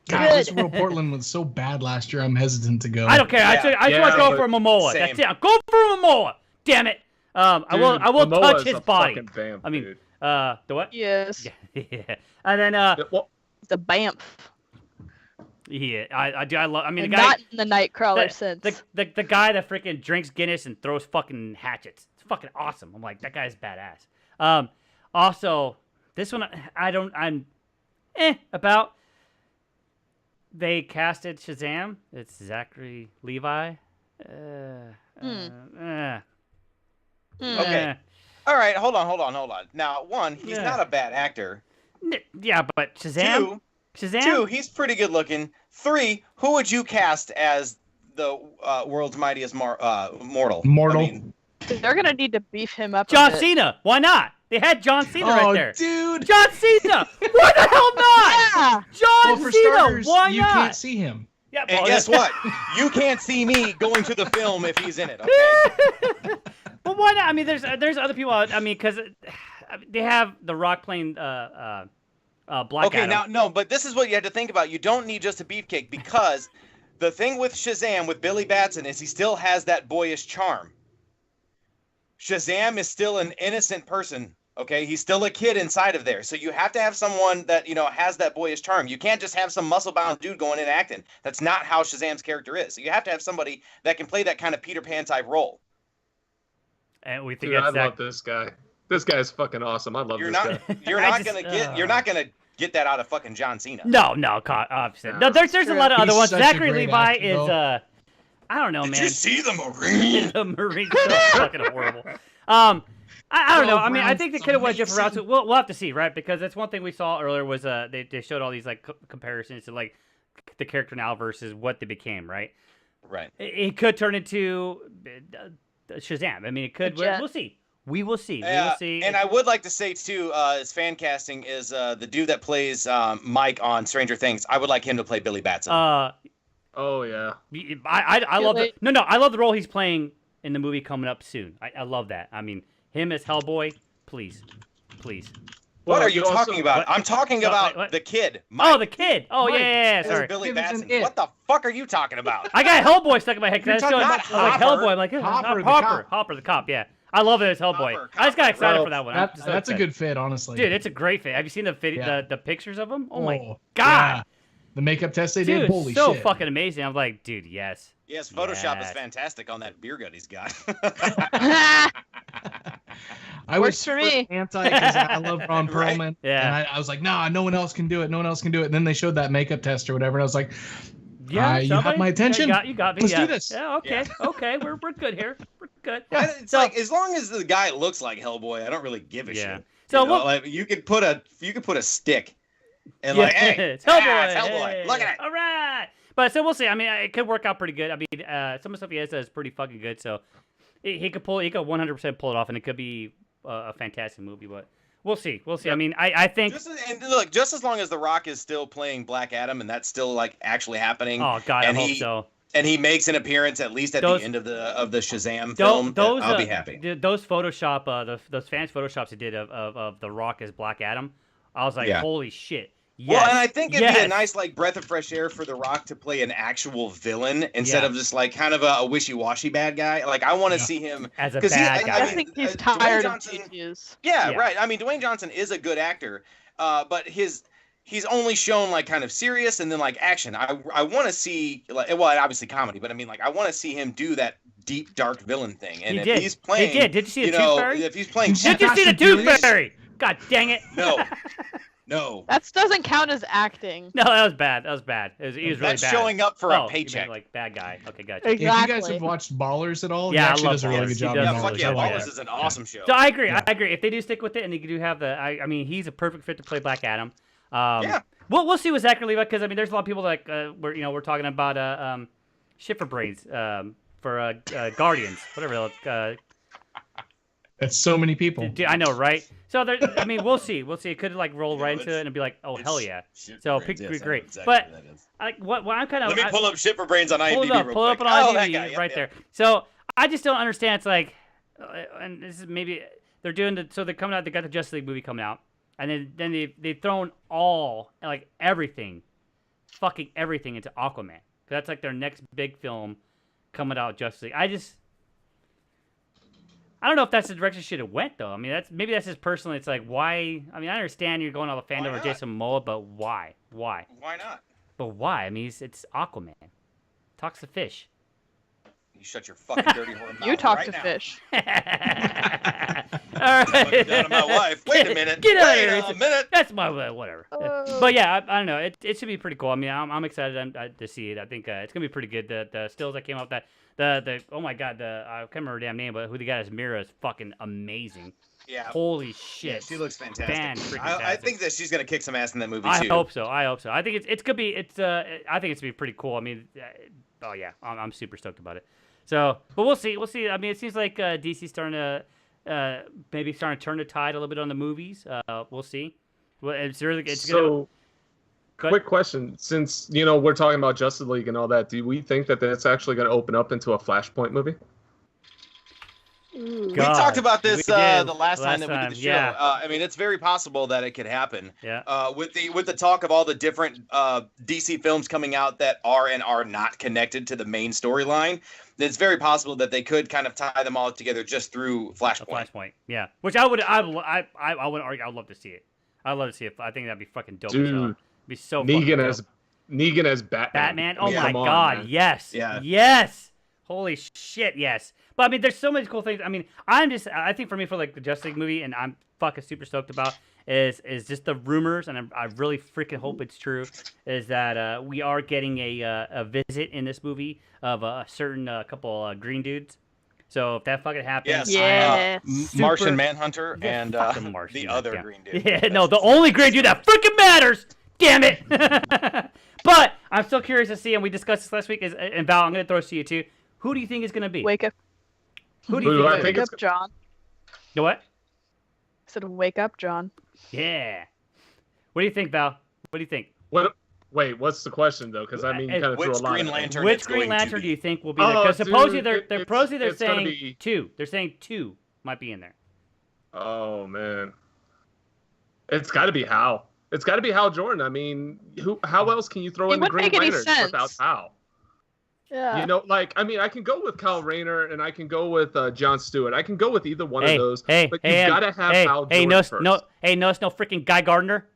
Speaker 2: God,
Speaker 5: Good.
Speaker 2: this World Portland was so bad last year. I'm hesitant to go.
Speaker 3: I don't care. I just want to go for Momoa.
Speaker 1: Same.
Speaker 3: That's it. I'm going for Momoa. Damn it. I will
Speaker 4: Momoa
Speaker 3: touch
Speaker 4: is
Speaker 3: his
Speaker 4: a
Speaker 3: body.
Speaker 4: fucking vamp,
Speaker 3: I mean,
Speaker 4: dude.
Speaker 3: the what?
Speaker 5: Yes.
Speaker 3: Yeah. And then
Speaker 4: Well,
Speaker 5: The BAMF.
Speaker 3: yeah, I do. I love. I mean,
Speaker 5: And
Speaker 3: the guy.
Speaker 5: not in the Nightcrawler
Speaker 3: the,
Speaker 5: sense.
Speaker 3: the guy that freaking drinks Guinness and throws fucking hatchets. It's fucking awesome. I'm like, that guy's badass. Also, this one I'm about. They casted Shazam. It's Zachary Levi.
Speaker 1: Okay. All right, hold on. Now, one, he's
Speaker 3: Yeah.
Speaker 1: not a bad actor.
Speaker 3: Yeah, but Shazam. Shazam.
Speaker 1: 2, he's pretty good looking. 3, who would you cast as the world's mightiest mortal?
Speaker 2: Mortal.
Speaker 1: I mean,
Speaker 5: They're gonna need to beef him up.
Speaker 3: John
Speaker 5: a bit.
Speaker 3: Cena. Why not? They had John Cena
Speaker 2: Oh,
Speaker 3: right there.
Speaker 2: dude.
Speaker 3: John Cena. Why the hell not?
Speaker 5: Yeah.
Speaker 3: John
Speaker 2: Well, for
Speaker 3: Cena.
Speaker 2: starters,
Speaker 3: Why
Speaker 2: you
Speaker 3: not?
Speaker 2: can't see him.
Speaker 3: Yeah,
Speaker 1: and
Speaker 3: well,
Speaker 1: guess what? You can't see me going to the film if he's in it. Okay.
Speaker 3: But why not? I mean, there's other people. I mean, because they have The Rock playing Black
Speaker 1: Okay,
Speaker 3: Adam.
Speaker 1: now, but this is what you have to think about. You don't need just a beefcake because the thing with Shazam, with Billy Batson, is he still has that boyish charm. Shazam is still an innocent person, okay? He's still a kid inside of there. So you have to have someone that, has that boyish charm. You can't just have some muscle-bound dude going in and acting. That's not how Shazam's character is. So you have to have somebody that can play that kind of Peter Pan type role.
Speaker 3: And we think
Speaker 4: dude, I
Speaker 3: that's
Speaker 4: love this guy. This guy's fucking awesome. I love
Speaker 1: You're
Speaker 4: this
Speaker 1: not
Speaker 4: guy.
Speaker 1: you're
Speaker 3: I
Speaker 1: not
Speaker 3: just-
Speaker 1: gonna get that out of fucking John Cena.
Speaker 3: No, obviously. No, there's a
Speaker 5: True.
Speaker 3: lot of other
Speaker 2: He's
Speaker 3: ones.
Speaker 2: such a
Speaker 3: Zachary
Speaker 2: great
Speaker 3: Levi
Speaker 2: actor,
Speaker 3: is
Speaker 2: though.
Speaker 3: I don't know,
Speaker 1: Did
Speaker 3: man.
Speaker 1: you see the Marine?
Speaker 3: The Marines are fucking horrible. I don't know. I mean, I think they could have went different routes. We'll have to see, right? Because that's one thing we saw earlier was they showed all these like comparisons to like the character now versus what they became, right?
Speaker 1: Right.
Speaker 3: It could turn into Shazam. I mean, it could.
Speaker 5: Yeah.
Speaker 3: We'll see. We will see. We
Speaker 1: Yeah,
Speaker 3: will see.
Speaker 1: and I would like to say too, his fan casting is the dude that plays Mike on Stranger Things. I would like him to play Billy Batson.
Speaker 4: Oh yeah.
Speaker 3: I love
Speaker 5: Really?
Speaker 3: I love the role he's playing in the movie coming up soon. I love that. I mean, him as Hellboy, please.
Speaker 1: What are you talking about? I'm talking about the kid.
Speaker 3: Mike. Oh, the kid. Oh,
Speaker 2: Mike.
Speaker 3: yeah. Sorry.
Speaker 1: Billy Batson. What the fuck are you talking about?
Speaker 3: I got Hellboy stuck in my head because I was like Hellboy. I'm like
Speaker 2: Hopper
Speaker 3: the cop. Yeah, I love it as Hellboy. I just got excited for that one.
Speaker 2: That's a good fit, honestly.
Speaker 3: Dude, it's a great fit. Have you seen the pictures of him? Oh my god.
Speaker 2: Yeah. The makeup test they did. Holy
Speaker 3: so
Speaker 2: shit.
Speaker 3: Fucking amazing. I'm like, dude, yes.
Speaker 1: Yes, Photoshop is fantastic on that beer gut he's got.
Speaker 2: I was anti because I love Ron Perlman.
Speaker 1: Right?
Speaker 3: Yeah.
Speaker 2: And I was like, nah, no one else can do it. No one else can do it. And then they showed that makeup test or whatever. And I was like,
Speaker 3: yeah,
Speaker 2: you have my attention.
Speaker 3: You got me.
Speaker 2: Let's do this.
Speaker 3: Yeah, okay. Okay, we're good here. We're good.
Speaker 1: Yeah. It's like as long as the guy looks like Hellboy, I don't really give a shit.
Speaker 3: So
Speaker 1: like you could put a stick and like, hey,
Speaker 3: it's Hellboy.
Speaker 1: It's Hellboy.
Speaker 3: Hey.
Speaker 1: Look at it.
Speaker 3: All right. But so we'll see. I mean, it could work out pretty good. I mean, some of the stuff he has is pretty fucking good. So he could 100% pull it off, and it could be a fantastic movie. But we'll see. We'll see. Yeah. I mean, I think.
Speaker 1: Just as long as The Rock is still playing Black Adam, and that's still like actually happening.
Speaker 3: Oh God, I hope so.
Speaker 1: And he makes an appearance at least at the end of the Shazam film. I'll be happy.
Speaker 3: Those Photoshop, those fans Photoshops he did of The Rock as Black Adam, I was like, holy shit. Yes.
Speaker 1: Well, and I think it'd be a nice like breath of fresh air for The Rock to play an actual villain instead of just like kind of a wishy-washy bad guy. Like I want to see him
Speaker 3: as a bad guy.
Speaker 5: I think he's tired of changes.
Speaker 1: Yeah, right. I mean, Dwayne Johnson is a good actor, but he's only shown like kind of serious and then like action. I want to see obviously comedy, but I mean like I want to see him do that deep dark villain thing. And if he's playing,
Speaker 3: Did you see the Tooth Fairy?
Speaker 1: If he's playing,
Speaker 3: did you see the Tooth Fairy? God dang it!
Speaker 1: No.
Speaker 5: That doesn't count as acting.
Speaker 3: No, that was bad. He was really bad.
Speaker 1: That's showing up for a paycheck.
Speaker 3: Like bad guy. Okay, gotcha.
Speaker 5: Exactly.
Speaker 2: If you guys have watched Ballers at all, he actually does a really good job.
Speaker 1: Ballers is an awesome show.
Speaker 3: So I agree. If they do stick with it and they do have I mean, he's a perfect fit to play Black Adam. We'll see with Zachary Levi because I mean, there's a lot of people like we're talking about Schiffer Brains for Guardians, whatever.
Speaker 2: That's so many people.
Speaker 3: I know, right? So I mean, we'll see. It could like roll right into it and be like, oh hell yeah. So great. Exactly but what I'm kind of
Speaker 1: let me pull up Schiffer Brains on IMDb.
Speaker 3: Pull up on IMDb right there. So I just don't understand. It's like, and this is maybe they're doing so they're coming out. They got the Justice League movie coming out, and then they've thrown fucking everything into Aquaman. That's like their next big film coming out. Justice League. I don't know if that's the direction should have went though. I mean, maybe that's just personally. It's like why? I mean, I understand you're going all the fandom over Jason Momoa, but why? Why not? But why? I mean, it's Aquaman. Talks to fish.
Speaker 1: You shut your fucking dirty whore mouth.
Speaker 5: You talk
Speaker 1: right
Speaker 5: to
Speaker 1: now.
Speaker 5: fish.
Speaker 3: All right.
Speaker 1: Down to my wife. Wait a minute.
Speaker 3: Get out of
Speaker 1: here.
Speaker 3: here.
Speaker 1: A minute.
Speaker 3: That's my whatever. But yeah, I don't know. It should be pretty cool. I mean, I'm excited to see it. I think it's gonna be pretty good. The stills that came out the oh my god, I can't remember her damn name, but who the guy is Mira is fucking amazing.
Speaker 1: Yeah.
Speaker 3: Holy shit.
Speaker 1: Yeah, she looks fantastic.
Speaker 3: Fantastic.
Speaker 1: I think that she's gonna kick some ass in that movie too.
Speaker 3: I hope so. I think it's gonna be I think it's gonna be pretty cool. I mean, oh yeah, I'm super stoked about it. So, but we'll see. I mean, it seems like DC's starting to maybe starting to turn the tide a little bit on the movies. We'll see. Well,
Speaker 4: quick question: since we're talking about Justice League and all that, do we think that that's actually going to open up into a Flashpoint movie?
Speaker 1: We talked about this the last time that we did the show. Yeah. I mean, it's very possible that it could happen.
Speaker 3: Yeah.
Speaker 1: With the talk of all the different DC films coming out that are and are not connected to the main storyline, it's very possible that they could kind of tie them all together just through Flashpoint.
Speaker 3: Yeah. Which I wouldn't argue. I would love to see it. I'd love to see it. I think that'd be fucking dope.
Speaker 4: Dude,
Speaker 3: it'd be so
Speaker 4: Negan as Batman.
Speaker 3: Batman. Oh my god. Man. Yes. Yeah. Yes. Holy shit. Yes. But I mean, there's so many cool things. I mean, I think for me, for like the Justice League movie, and I'm fucking super stoked about is just the rumors, and I really freaking hope it's true. Is that we are getting a visit in this movie of a certain couple green dudes. So if that fucking happens,
Speaker 1: Martian Manhunter and
Speaker 3: Martian,
Speaker 1: the other green dude.
Speaker 3: Yeah, no, the only green dude that freaking matters. Damn it! But I'm still curious to see, and we discussed this last week. And Val, I'm gonna throw this to you too. Who do you think is gonna be?
Speaker 5: Wake up.
Speaker 3: Who do you think?
Speaker 5: Wake up, John.
Speaker 3: You know what?
Speaker 5: I said, wake up, John.
Speaker 3: Yeah. What do you think, Val? What do you think?
Speaker 4: Wait, what's the question though? Because I mean, you kind of threw a lot.
Speaker 3: Which Green Lantern do you think will be there? Because supposedly they're saying two. They're saying two might be in there.
Speaker 4: Oh man, it's got to be Hal. It's got to be Hal Jordan. I mean, how else can you throw in the Green Lantern without Hal?
Speaker 5: Yeah.
Speaker 4: You know, like, I mean, I can go with Kyle Rayner and I can go with Jon Stewart. I can go with either one of those. But you've got to have Hal Jordan first.
Speaker 3: No freaking Guy Gardner.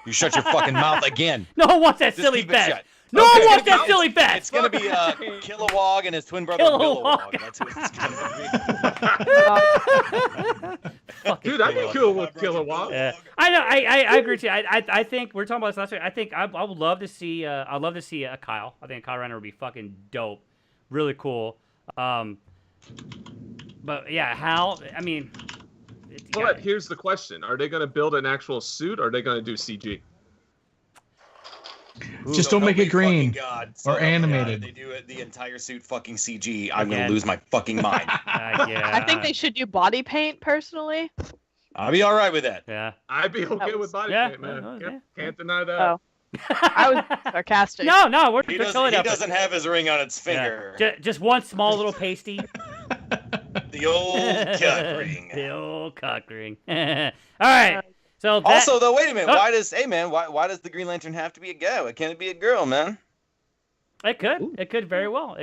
Speaker 1: You shut your fucking mouth again.
Speaker 3: No one wants that silly bet. No one wants that silly bet.
Speaker 1: It's gonna be Kilowog and his twin brother Billowog. That's who it's gonna
Speaker 4: be. Dude, I'd be cool with Kilowog.
Speaker 3: Yeah. I know. I agree with you. I think we were talking about this last week. I think I would love to see. I'd love to see Kyle. I think Kyle Rayner would be fucking dope. Really cool. But yeah, Hal. I mean.
Speaker 4: But here's the question: are they gonna build an actual suit, or are they gonna do CG?
Speaker 2: Just don't make it green or animated.
Speaker 1: They do the entire suit fucking CG. I'm gonna lose my fucking mind.
Speaker 5: I think they should do body paint. Personally,
Speaker 1: I'll be all right with that.
Speaker 3: Yeah,
Speaker 4: I'd be okay with body paint, man. Can't deny that.
Speaker 5: Oh. I was sarcastic.
Speaker 3: No,
Speaker 1: he doesn't have his ring on its finger.
Speaker 3: Yeah. Just one small little pasty.
Speaker 1: The old cock ring.
Speaker 3: The old cock ring. All right. So
Speaker 1: also, though, wait a minute. Why does the Green Lantern have to be a guy? Why can't it be a girl, man?
Speaker 3: It could. Ooh. It could very well.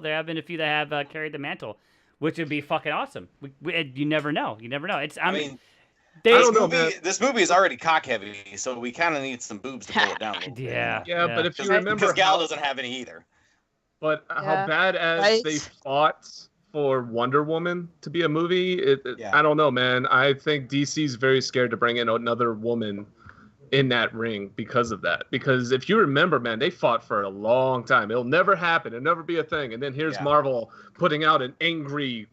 Speaker 3: There have been a few that have carried the mantle, which would be fucking awesome. You never know. I mean,
Speaker 1: this movie is already cock heavy, so we kind of need some boobs to pull it down a little bit.
Speaker 4: Yeah, but if you remember,
Speaker 1: because Gal doesn't have any either.
Speaker 4: But how badass they fought for Wonder Woman to be a movie, I don't know, man. I think DC's very scared to bring in another woman in that ring because of that. Because if you remember, man, they fought for a long time. It'll never happen. It'll never be a thing. And then here's Marvel putting out an angry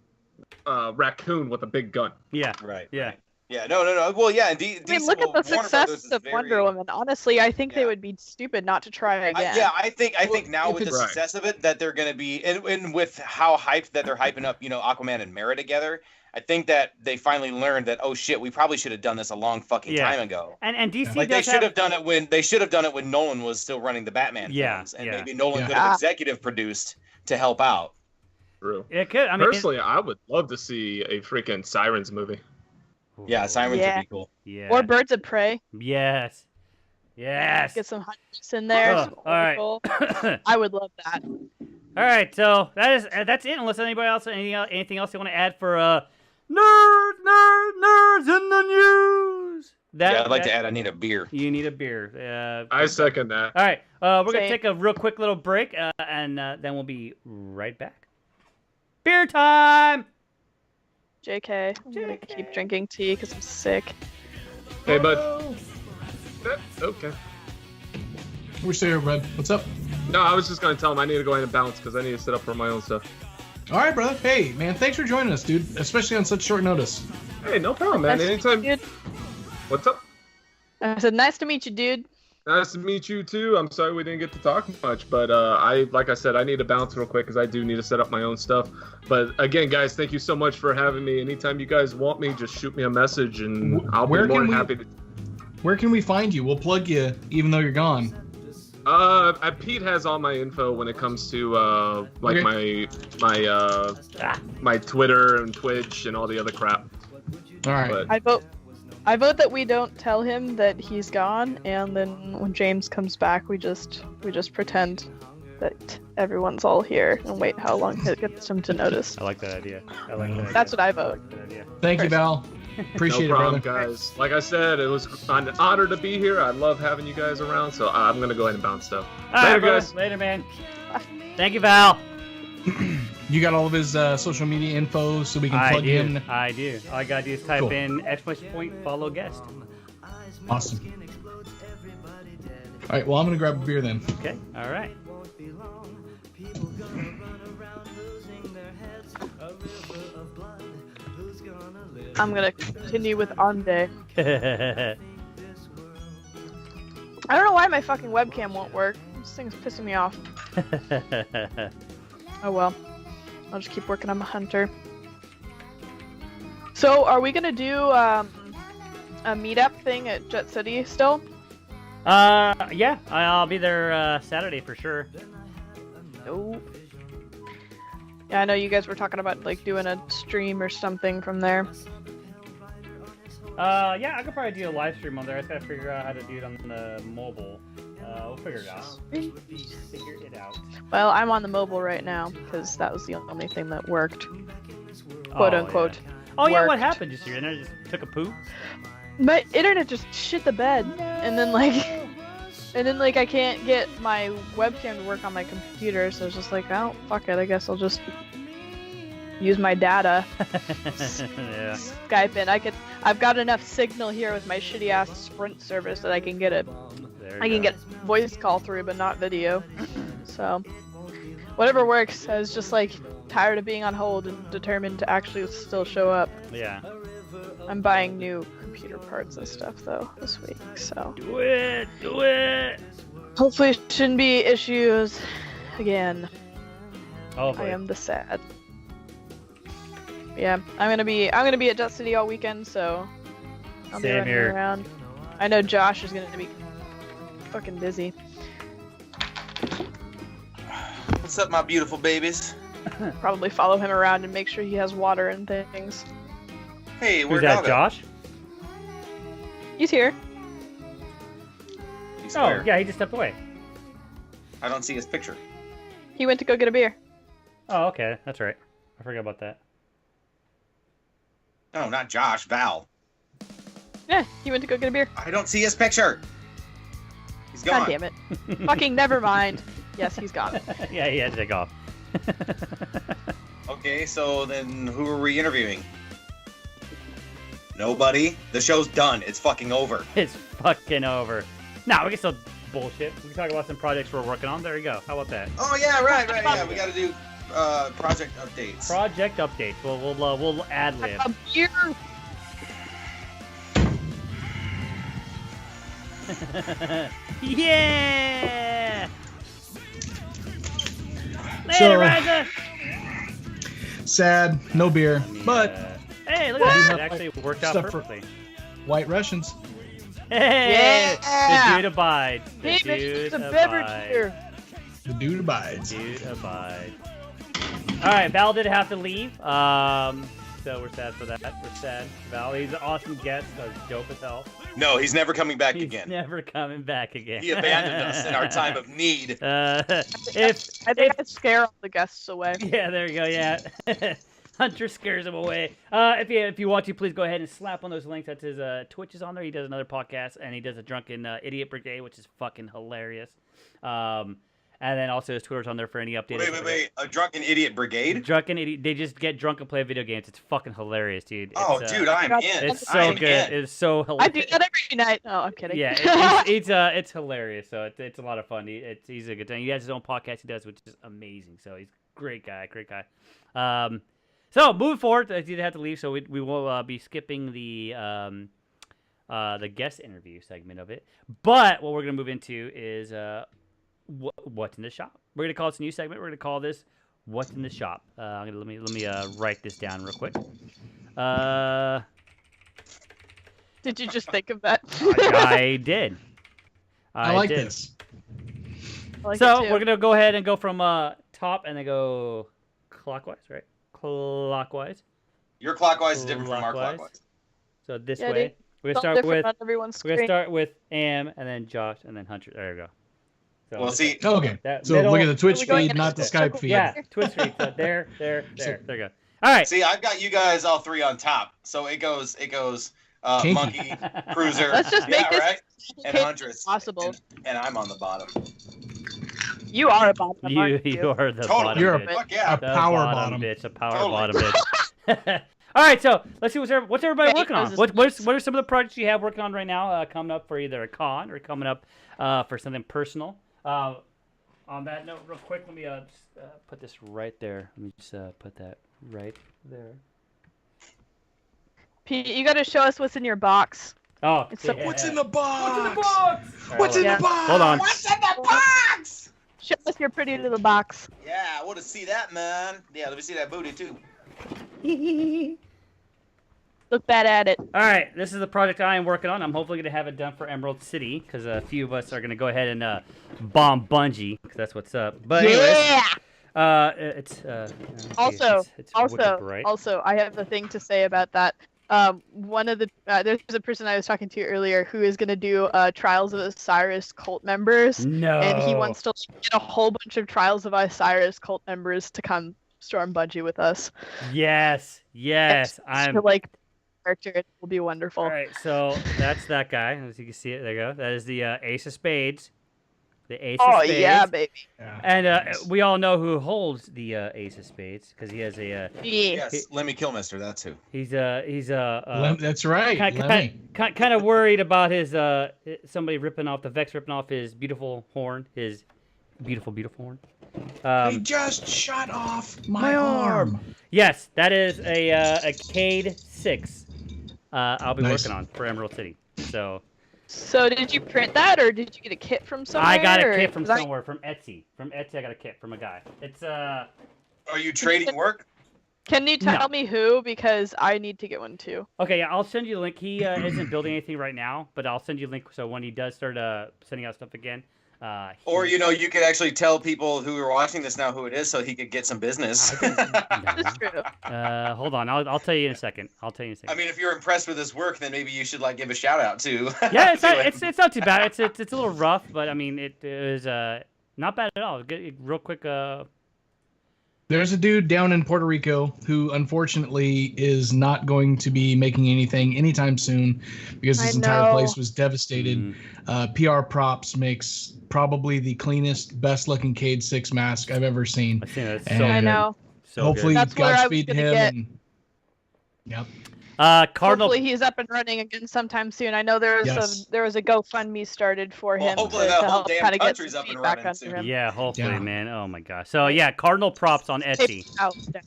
Speaker 4: raccoon with a big gun.
Speaker 3: Yeah.
Speaker 1: Right.
Speaker 3: Yeah.
Speaker 1: Right. Yeah, no. Well, yeah, and
Speaker 5: look at the success of Wonder Woman. Honestly, I think they would be stupid not to try again.
Speaker 1: I think now with the success of it that they're going to be, and with how hyped that they're hyping up, Aquaman and Mera together, I think that they finally learned that, oh shit, we probably should have done this a long fucking time ago.
Speaker 3: And DC
Speaker 1: they should have done it when Nolan was still running the Batman films, and maybe Nolan could have executive produced to help out.
Speaker 4: True.
Speaker 3: It could.
Speaker 4: Personally, I would love to see a freaking Sirens movie.
Speaker 1: Yeah, Sirens would be cool.
Speaker 5: Yeah. Or Birds of Prey.
Speaker 3: Yes.
Speaker 5: Get some hunters in there.
Speaker 3: All right.
Speaker 5: I would love that.
Speaker 3: All right, so that's it. Unless anybody else, anything else you want to add for nerds in the news?
Speaker 1: I'd like to add. I need a beer.
Speaker 3: You need a beer.
Speaker 4: I second that.
Speaker 3: All right, we're gonna take a real quick little break, and then we'll be right back. Beer time.
Speaker 5: JK. I'm gonna keep drinking tea because I'm sick.
Speaker 4: Hey, bud. Okay.
Speaker 2: We're still here, bud. What's up?
Speaker 4: No, I was just gonna tell him I need to go ahead and bounce because I need to set up for my own stuff.
Speaker 2: All right, brother. Hey, man, thanks for joining us, dude. Especially on such short notice.
Speaker 4: Hey, no problem, man. Anytime. What's up?
Speaker 5: I said, nice to meet you, dude.
Speaker 4: Nice to meet you too. I'm sorry we didn't get to talk much, but like I said, I need to bounce real quick because I do need to set up my own stuff. But again, guys, thank you so much for having me. Anytime you guys want me, just shoot me a message and I'll be more than happy to.
Speaker 2: Where can we find you? We'll plug you, even though you're gone.
Speaker 4: Pete has all my info when it comes to my Twitter and Twitch and all the other crap.
Speaker 2: All right.
Speaker 4: But,
Speaker 5: I vote that we don't tell him that he's gone, and then when James comes back, we just pretend that everyone's all here and wait how long it gets him to notice.
Speaker 3: I like that idea.
Speaker 5: That's what I vote.
Speaker 2: Thank you, Val. Appreciate
Speaker 4: no problem,
Speaker 2: it, brother.
Speaker 4: Guys. Like I said, it was an honor to be here. I love having you guys around, so I'm gonna go ahead and bounce stuff.
Speaker 3: Later, guys. Later, man. Thank you, Val.
Speaker 2: You got all of his social media info so we can plug him?
Speaker 3: I do. All I gotta do is type in ! follow guest.
Speaker 2: Awesome. All right, well, I'm gonna grab a beer then.
Speaker 3: Okay, all right.
Speaker 5: I'm gonna continue with Ande. I don't know why my fucking webcam won't work. This thing's pissing me off. Oh well. I'll just keep working on my hunter. So, are we gonna do a meetup thing at Jet City still?
Speaker 3: Yeah, I'll be there Saturday for sure.
Speaker 5: Oh. Yeah, I know you guys were talking about like doing a stream or something from there.
Speaker 3: Yeah, I could probably do a live stream on there. I just gotta figure out how to do it on the mobile. We'll figure it out. Figure it out.
Speaker 5: Well, I'm on the mobile right now because that was the only thing that worked. Quote unquote.
Speaker 3: Yeah. Oh yeah, what
Speaker 5: worked.
Speaker 3: happened? Just your internet just took a poop?
Speaker 5: My internet just shit the bed, and then like I can't get my webcam to work on my computer, so it's just like, oh fuck it, I guess I'll just use my data.
Speaker 3: Yeah.
Speaker 5: Skype in. I've got enough signal here with my shitty ass Sprint service that I can get get voice call through, but not video. So whatever works. I was just like tired of being on hold and determined to actually still show up.
Speaker 3: Yeah.
Speaker 5: I'm buying new computer parts and stuff though this week, so
Speaker 3: Do it.
Speaker 5: hopefully it shouldn't be issues again.
Speaker 3: Oh boy.
Speaker 5: I am the sad. Yeah, I'm gonna be at Dust City all weekend, so I'll be
Speaker 3: Same
Speaker 5: running
Speaker 3: here.
Speaker 5: around. I know Josh is gonna be fucking busy.
Speaker 1: What's up, my beautiful babies?
Speaker 5: Probably follow him around and make sure he has water and things.
Speaker 1: Hey,
Speaker 3: Who's
Speaker 1: where'd
Speaker 3: that,
Speaker 1: Doggo?
Speaker 3: Josh?
Speaker 5: He's here.
Speaker 1: He's
Speaker 3: Oh,
Speaker 1: where?
Speaker 3: yeah, he just stepped away.
Speaker 1: I don't see his picture.
Speaker 5: He went to go get a beer.
Speaker 3: Oh, okay, that's right. I forgot about that.
Speaker 1: No, not Josh. Val.
Speaker 5: Yeah, he went to go get a beer.
Speaker 1: I don't see his picture. He's gone.
Speaker 5: God damn it. Fucking never mind. Yes, he's gone.
Speaker 3: Yeah, he had to take off.
Speaker 1: Okay, so then who are we interviewing? Nobody. The show's done. It's fucking over.
Speaker 3: It's fucking over. Nah, we can still bullshit. We can talk about some projects we're working on. There you go. How about that?
Speaker 1: Oh yeah, right. Yeah, we got to do project updates.
Speaker 3: Project updates. We'll ad lib.
Speaker 5: A beer.
Speaker 3: Yeah.
Speaker 2: So-
Speaker 3: Later, Raza.
Speaker 2: Sad, no beer, but
Speaker 3: Hey, look at that. It
Speaker 2: What?
Speaker 3: actually worked out
Speaker 2: Stuff for-
Speaker 3: perfectly.
Speaker 2: White Russians.
Speaker 3: Hey,
Speaker 5: Yeah.
Speaker 3: the dude abides. The
Speaker 5: He
Speaker 3: dude
Speaker 5: makes a beverage
Speaker 3: abides.
Speaker 5: here.
Speaker 2: The dude abides.
Speaker 3: Dude abides. All right, Val did have to leave. So we're sad for that. We're sad. Val, he's an awesome guest. Dope as hell.
Speaker 1: No, he's never coming back
Speaker 3: He's
Speaker 1: again.
Speaker 3: never coming back again.
Speaker 1: He abandoned us in our time of need.
Speaker 5: I think I scare all the guests away.
Speaker 3: Yeah, there you go. Yeah. Hunter scares him away. If you want to, please go ahead and slap on those links. That's his Twitch is on there. He does another podcast, and he does a Drunken Idiot Brigade, which is fucking hilarious. And then also his Twitter's on there for any updates.
Speaker 1: Wait. A drunken idiot brigade?
Speaker 3: Drunken Idiot. They just get drunk and play video games. It's fucking hilarious, dude. It's,
Speaker 1: Dude, I'm in.
Speaker 3: It's so
Speaker 1: I'm
Speaker 3: good.
Speaker 1: in.
Speaker 3: It's so
Speaker 5: I
Speaker 3: hilarious.
Speaker 5: do that every night. Oh, I'm kidding.
Speaker 3: Yeah, it's hilarious. So it's a lot of fun. He's a good time. He has his own podcast he does, which is amazing. So he's a great guy. So moving forward, I did have to leave, so we will be skipping the guest interview segment of it. But what we're gonna move into is what's in the shop. We're gonna call this a new segment. We're gonna call this "What's in the Shop." Let me write this down real quick.
Speaker 5: Did you just think of that?
Speaker 3: I did.
Speaker 2: I like
Speaker 3: did.
Speaker 2: this.
Speaker 5: I like
Speaker 3: So
Speaker 5: it too.
Speaker 3: we're gonna go ahead and go from top and then go clockwise, right? Clockwise.
Speaker 1: Your clockwise is different from our
Speaker 3: Clockwise.
Speaker 1: clockwise.
Speaker 3: So this
Speaker 5: Yeah,
Speaker 3: way. We're gonna
Speaker 5: Something
Speaker 3: start
Speaker 5: different
Speaker 3: with
Speaker 5: on everyone's
Speaker 3: we're gonna
Speaker 5: screen.
Speaker 3: start with Am and then Josh and then Hunter. There you go. So
Speaker 1: Well, see,
Speaker 2: Okay.
Speaker 3: That
Speaker 2: So
Speaker 3: middle-
Speaker 2: look at the Twitch
Speaker 5: We're going
Speaker 2: feed,
Speaker 5: in
Speaker 2: not the
Speaker 5: a
Speaker 2: Skype feed.
Speaker 3: yeah, Twitch feed. So there you go. All right.
Speaker 1: see, I've got you guys all three on top. So it goes
Speaker 2: Kinky.
Speaker 1: monkey, cruiser,
Speaker 5: Let's just make this
Speaker 1: right? And
Speaker 5: complicated
Speaker 1: Huntress.
Speaker 5: as possible.
Speaker 1: And I'm on the bottom.
Speaker 5: You are a bottom.
Speaker 3: You
Speaker 5: aren't
Speaker 3: are the
Speaker 1: Totally.
Speaker 3: bottom
Speaker 2: You're a-
Speaker 3: bitch.
Speaker 1: Fuck yeah.
Speaker 2: A
Speaker 3: The
Speaker 2: power bottom.
Speaker 3: bitch. A power
Speaker 1: Totally.
Speaker 3: bottom bitch. All right, so let's see what's everybody
Speaker 5: Yeah,
Speaker 3: working on.
Speaker 5: this
Speaker 3: What are some of the projects you have working on right now? Coming up for either a con or coming up for something personal. On that note, real quick, let me just, put this right there. Let me just put that right there.
Speaker 5: Pete, you gotta show us what's in your box.
Speaker 3: Oh,
Speaker 5: It's a-
Speaker 3: yeah.
Speaker 2: What's in the box?
Speaker 3: All right,
Speaker 2: What's in
Speaker 3: hold
Speaker 2: the
Speaker 3: on.
Speaker 2: box?
Speaker 3: Hold on.
Speaker 1: What's in the box?
Speaker 5: Show us your pretty little box.
Speaker 1: Yeah, I want to see that, man. Yeah, let me see that booty too.
Speaker 5: Look bad at it.
Speaker 3: All right, this is the project I am working on. I'm hopefully going to have it done for Emerald City because a few of us are going to go ahead and bomb Bungie because that's what's up. But anyways, it's
Speaker 5: also, I have a thing to say about that. One of the there's a person I was talking to earlier who is going to do Trials of Osiris cult members.
Speaker 3: No.
Speaker 5: And he wants to get a whole bunch of Trials of Osiris cult members to come storm Bungie with us.
Speaker 3: Yes.
Speaker 5: I'm like character. It will be wonderful.
Speaker 3: All right, so that's that guy. As you can see it, there you go. That is the Ace of Spades. The Ace of Spades. Oh yeah,
Speaker 5: baby.
Speaker 2: Yeah.
Speaker 3: And we all know who holds the Ace of Spades because he has a.
Speaker 1: Yes, Lemmy Kilmister. That's who.
Speaker 3: He's
Speaker 2: that's right.
Speaker 3: Kind of worried about his somebody ripping off his beautiful horn, his beautiful horn.
Speaker 2: They just shot off my arm.
Speaker 3: Yes, that is a Cade 6. I'll be working on for Emerald City. So
Speaker 5: did you print that, or did you get a kit from somewhere?
Speaker 3: I got a kit from somewhere, from Etsy. From Etsy, I got a kit from a guy. It's
Speaker 1: Are you trading work?
Speaker 5: Can you tell me who? Because I need to get one too.
Speaker 3: Okay, yeah, I'll send you the link. He isn't building anything right now, but I'll send you a link so when he does start sending out stuff again.
Speaker 1: Or you could actually tell people who are watching this now who it is, so he could get some business.
Speaker 5: That's true.
Speaker 3: Hold on, I'll tell you in a second.
Speaker 1: I mean, if you're impressed with his work, then maybe you should give a shout out too.
Speaker 3: Yeah, it's not too bad. It's a little rough, but I mean it is not bad at all. Real quick.
Speaker 2: There's a dude down in Puerto Rico who unfortunately is not going to be making anything anytime soon because his entire place was devastated. PR Props makes probably the cleanest, best-looking Cade 6 mask I've ever seen.
Speaker 5: I know.
Speaker 3: So
Speaker 2: hopefully, Godspeed to him. Yep.
Speaker 3: Cardinal.
Speaker 5: Hopefully he's up and running again sometime soon. I know there was a GoFundMe started for him to help kind of get some feedback under him.
Speaker 3: Yeah, hopefully, man. Oh my gosh. So yeah, Cardinal Props on Etsy.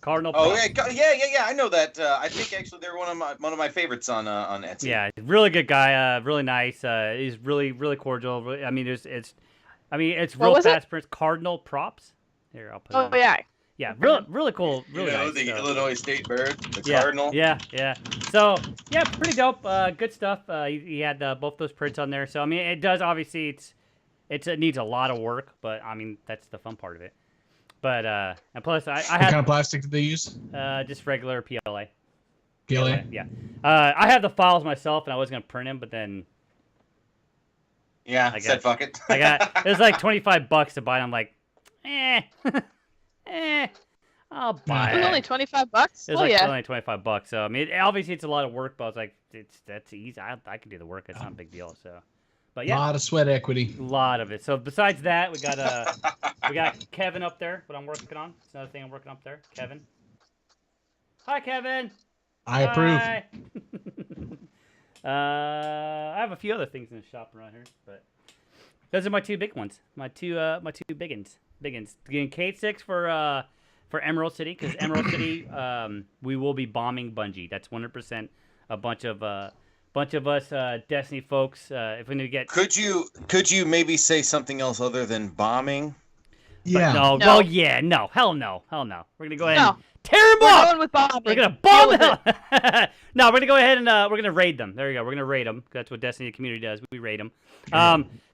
Speaker 3: Cardinal.
Speaker 1: Oh yeah. I know that. I think actually they're one of my favorites on Etsy.
Speaker 3: Yeah, really good guy. Really nice. He's really cordial. I mean, it's real fast prints. Cardinal Props. Here, I'll put it on.
Speaker 5: Yeah.
Speaker 3: Yeah, really cool. Really nice
Speaker 1: the
Speaker 3: stuff.
Speaker 1: Illinois State bird, the cardinal.
Speaker 3: Yeah. So, yeah, pretty dope. Good stuff. He had both those prints on there. So, I mean, it does, obviously, it needs a lot of work, but, I mean, that's the fun part of it. But, and plus, I
Speaker 2: have... What kind of plastic did they use?
Speaker 3: Just regular PLA.
Speaker 2: PLA?
Speaker 3: Yeah. I have the files myself, and I was going to print them, but then...
Speaker 1: Yeah, said fuck it.
Speaker 3: It was like $25 to buy, and I'm like, I'll buy it.
Speaker 5: It was only $25?
Speaker 3: It was only $25. So I mean, obviously it's a lot of work, but I was like, that's easy. I can do the work. It's not a big deal. So, but yeah,
Speaker 2: a lot of sweat equity.
Speaker 3: A lot of it. So besides that, we got Kevin up there. What I'm working on. It's another thing I'm working up there. Kevin. Hi, Kevin.
Speaker 2: I approve.
Speaker 3: I have a few other things in the shop around here, but those are my two big ones. My two biggins. Getting Cade 6 for Emerald City, because Emerald City, we will be bombing Bungie. That's 100% a bunch of us Destiny folks. If we need to get,
Speaker 1: could you maybe say something else other than bombing?
Speaker 2: Yeah.
Speaker 3: No. Well, yeah. No. Hell no. We're gonna go ahead and tear them
Speaker 5: up.
Speaker 3: We're
Speaker 5: going with bombing.
Speaker 3: We're gonna bomb them. No, we're gonna go ahead and we're gonna raid them. There you go. We're gonna raid them. That's what Destiny community does. We raid them.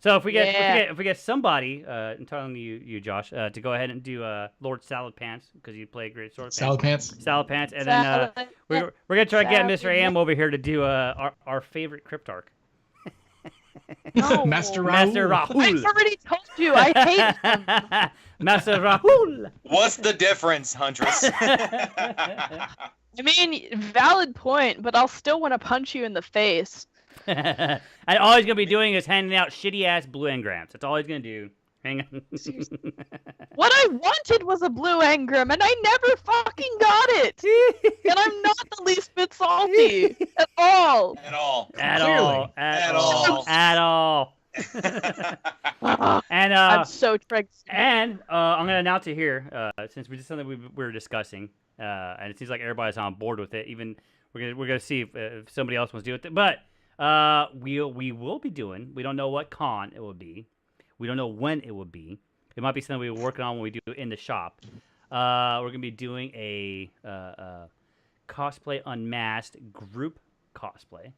Speaker 3: So if we get somebody, I'm telling you, Josh, to go ahead and do Lord Salad Pants, because you play a great sword.
Speaker 2: Salad Pants,
Speaker 3: and then we're gonna try to get Mr. Am over here to do our favorite Cryptarch.
Speaker 5: No.
Speaker 2: Master Rahul.
Speaker 5: I've already told you I hate him.
Speaker 3: Master Rahul.
Speaker 1: What's the difference, Huntress?
Speaker 5: I mean, valid point, but I'll still want to punch you in the face.
Speaker 3: And all he's gonna be doing is handing out shitty ass blue engrams. That's all he's gonna do. Hang on.
Speaker 5: What I wanted was a blue engram, and I never fucking got it. And I'm not the least bit salty at all.
Speaker 1: At all.
Speaker 3: And
Speaker 5: I'm so tricked.
Speaker 3: And I'm gonna announce it here, since we did something we were discussing, and it seems like everybody's on board with it. Even we're gonna see if somebody else wants to do it. But we will be doing. We don't know what con it will be. We don't know when it will be. It might be something we're working on when we do it in the shop. We're gonna be doing a cosplay unmasked group cosplay.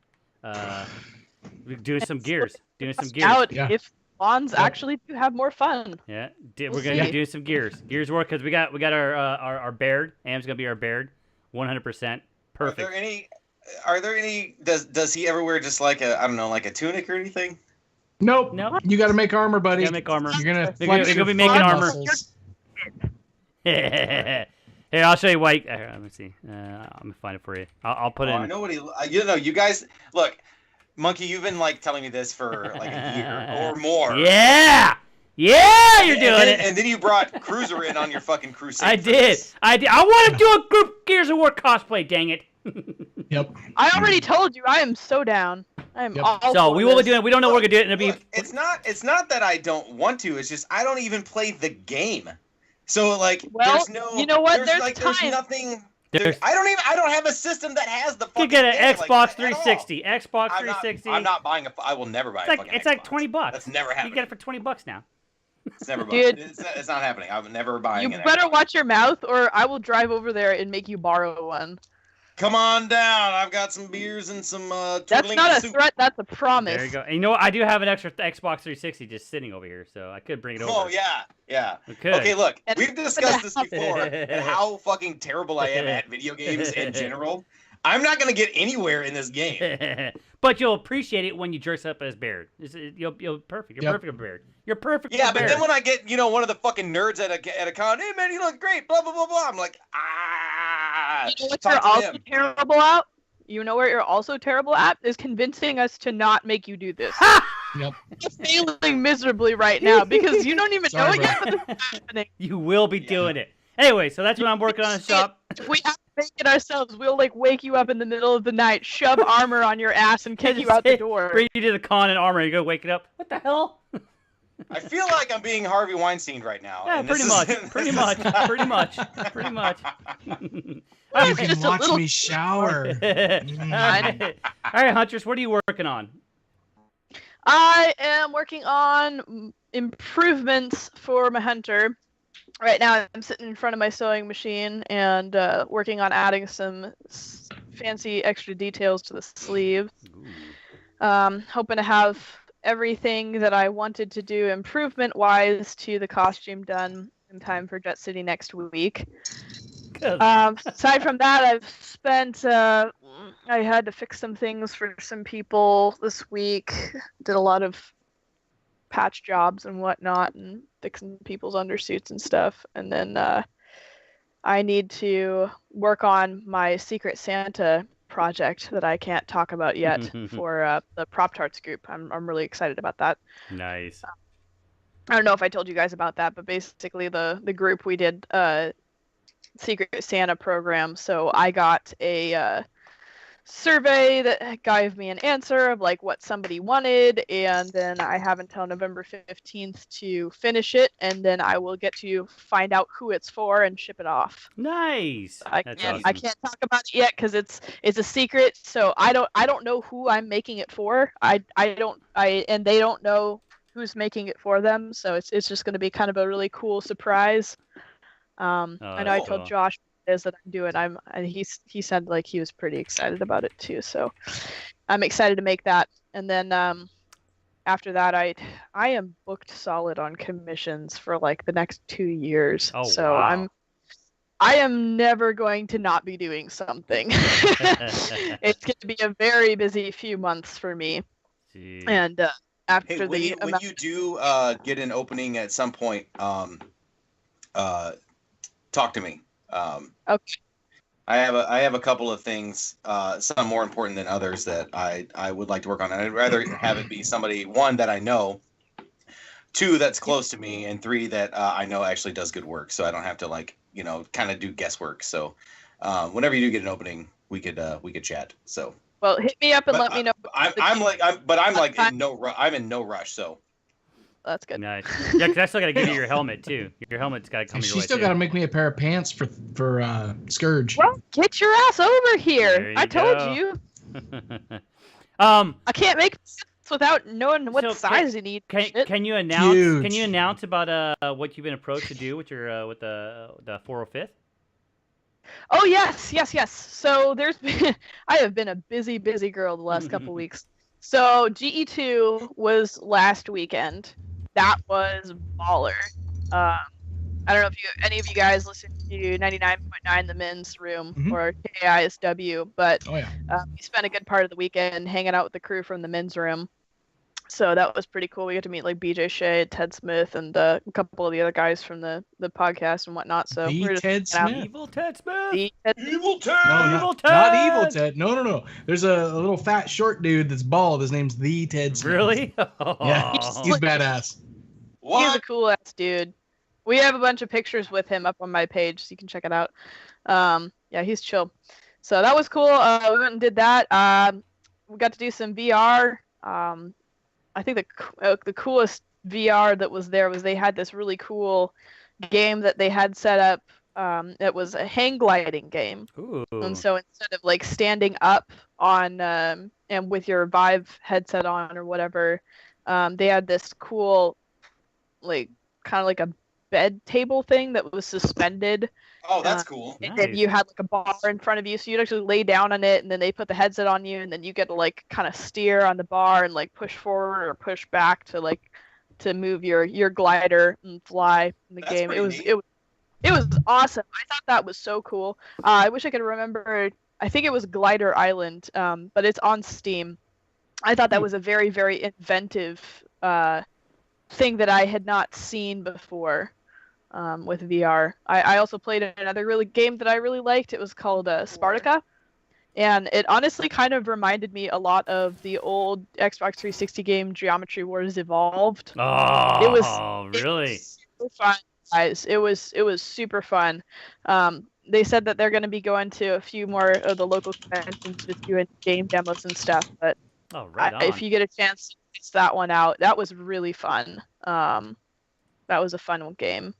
Speaker 3: Doing some gears.
Speaker 5: Out if Lawns actually do have more fun.
Speaker 3: Yeah, we're gonna be doing some gears. Gears work because we got our Baird. Am's gonna be our Baird, 100%. Perfect.
Speaker 1: Are there any? Does he ever wear just like a like a tunic or anything?
Speaker 2: Nope. You got to make armor, buddy.
Speaker 3: You gotta make armor.
Speaker 2: You're gonna
Speaker 3: be making armor. Here, I'll show you white. Let me see. I'm gonna find it for you. I'll put it in.
Speaker 1: I know what he. You guys look. Monkey, you've been like telling me this for like a year or more.
Speaker 3: Yeah, you're doing it.
Speaker 1: And then you brought Cruiser in on your fucking crusade.
Speaker 3: I did. I want to do a group Gears of War cosplay. Dang it.
Speaker 2: Yep.
Speaker 5: I already told you I am so down. I am all
Speaker 3: So we will be doing. We don't know what we're gonna do. It'll be.
Speaker 1: It's not that I don't want to. It's just I don't even play the game. So like, there's no.
Speaker 5: You know what?
Speaker 1: There's nothing. I don't have a system that has the fucking.
Speaker 3: You get an
Speaker 1: game,
Speaker 3: Xbox 360. Xbox 360.
Speaker 1: I'm not buying I will never buy.
Speaker 3: It's like $20.
Speaker 1: That's never happening.
Speaker 3: You get it for $20 now.
Speaker 1: It's never.
Speaker 5: Dude,
Speaker 1: it's not happening. I'm never buying.
Speaker 5: You better watch your mouth, or I will drive over there and make you borrow one.
Speaker 1: Come on down. I've got some beers and some.
Speaker 5: That's not a threat. That's a promise.
Speaker 3: There you go. And you know what? I do have an extra Xbox 360 just sitting over here, so I could bring it over.
Speaker 1: Oh yeah.
Speaker 3: Okay.
Speaker 1: Okay, look, we've discussed this before, and how fucking terrible I am at video games in general. I'm not gonna get anywhere in this game.
Speaker 3: But you'll appreciate it when you dress up as Baird. You're perfect. You're perfect as Baird. You're perfect.
Speaker 1: Yeah, but then when I get one of the fucking nerds at a con, hey man, you look great, blah blah blah blah. I'm like,
Speaker 5: You know what you're also terrible at? You know where you're also terrible at is convincing us to not make you do this.
Speaker 2: Yep.
Speaker 5: You're failing miserably right now because you don't even know it yet, but this is happening.
Speaker 3: You will be doing it. Anyway, so that's what I'm working on in the shop.
Speaker 5: If we have to make it ourselves, we'll like wake you up in the middle of the night, shove armor on your ass, and kick you out the door.
Speaker 3: Bring you to the con in armor, and you go wake it up. What the hell?
Speaker 1: I feel like I'm being Harvey Weinstein right now.
Speaker 3: Yeah, pretty much. Pretty much.
Speaker 2: You can watch me shower.
Speaker 3: All right, Huntress, what are you working on?
Speaker 5: I am working on improvements for my hunter. Right now, I'm sitting in front of my sewing machine and working on adding some fancy extra details to the sleeves. Hoping to have everything that I wanted to do improvement-wise to the costume done in time for Jet City next week. Aside from that, I've spent... I had to fix some things for some people this week. Did a lot of patch jobs and whatnot and fixing people's undersuits and stuff. And then I need to work on my Secret Santa project that I can't talk about yet for the Prop Tarts group. I'm really excited about that.
Speaker 3: Nice.
Speaker 5: I don't know if I told you guys about that, but basically the group, we did Secret Santa program. So I got a survey that gave me an answer of like what somebody wanted, and then I have until November 15th to finish it, and then I will get to find out who it's for and ship it off.
Speaker 3: Nice.
Speaker 5: I can't talk about it yet because it's a secret, so I don't know who I'm making it for. And they don't know who's making it for them, so it's just going to be kind of a really cool surprise. I know I told Josh is that I'm doing. He said like he was pretty excited about it too, so I'm excited to make that. And then after that, I am booked solid on commissions for like the next 2 years. I am never going to not be doing something. It's going to be a very busy few months for me.
Speaker 3: Jeez.
Speaker 5: And after
Speaker 1: when you do get an opening at some point, talk to me.
Speaker 5: Okay.
Speaker 1: I have a couple of things, some more important than others that I would like to work on. And I'd rather have it be somebody, one, that I know, two, that's close to me, and three, that I know actually does good work. So I don't have to kind of do guesswork. So whenever you do get an opening, we could chat. So.
Speaker 5: Well, hit me up and let me know.
Speaker 1: I'm in no rush. So.
Speaker 5: That's good.
Speaker 3: Nice. Yeah, because I still got to give you your helmet too. Your helmet's got to come.
Speaker 2: She still got to make me a pair of pants for Scourge.
Speaker 5: Well, get your ass over here. I told you. I can't make pants without knowing what size you need.
Speaker 3: Can you announce? Huge. Can you announce about what you've been approached to do with your with the 405th?
Speaker 5: Oh yes. So there's been I have been a busy girl the last couple weeks. So GE2 was last weekend. That was baller. I don't know if any of you guys listen to 99.9 The Men's Room or KISW, but we spent a good part of the weekend hanging out with the crew from the Men's Room. So that was pretty cool. We got to meet like BJ Shea, Ted Smith, and a couple of the other guys from the podcast and whatnot. So
Speaker 2: Evil Ted Smith.
Speaker 3: Evil Ted Smith.
Speaker 1: Evil Ted.
Speaker 2: No,
Speaker 3: Evil Ted.
Speaker 2: Not Evil Ted. No. There's a little fat short dude that's bald. His name's the Ted Smith.
Speaker 3: Really?
Speaker 2: Yeah, he's badass.
Speaker 1: What?
Speaker 5: He's a cool ass dude. We have a bunch of pictures with him up on my page, so you can check it out. Yeah, he's chill. So that was cool. We went and did that. We got to do some VR. I think the coolest VR that was there was they had this really cool game that they had set up. It was a hang gliding game.
Speaker 3: Ooh.
Speaker 5: And so instead of like standing up on and with your Vive headset on or whatever, they had this cool, like kind of like a bed table thing that was suspended.
Speaker 1: Oh, that's cool.
Speaker 3: Nice.
Speaker 5: And you had like a bar in front of you, so you'd actually lay down on it, and then they put the headset on you, and then you get to like kind of steer on the bar and like push forward or push back to move your glider and fly in the game. It was awesome. I thought that was so cool. I wish I could remember. I think it was Glider Island, but it's on Steam. I thought that was a very, very inventive thing that I had not seen before. With VR. I also played another game that I really liked. It was called Spartica. And it honestly kind of reminded me a lot of the old Xbox 360 game Geometry Wars Evolved.
Speaker 3: Oh, really?
Speaker 5: It was super fun, guys. It was super fun. They said that they're going to be going to a few more of the local conventions with doing game demos and stuff. But if you get a chance to test that one out, that was really fun. That was a fun game.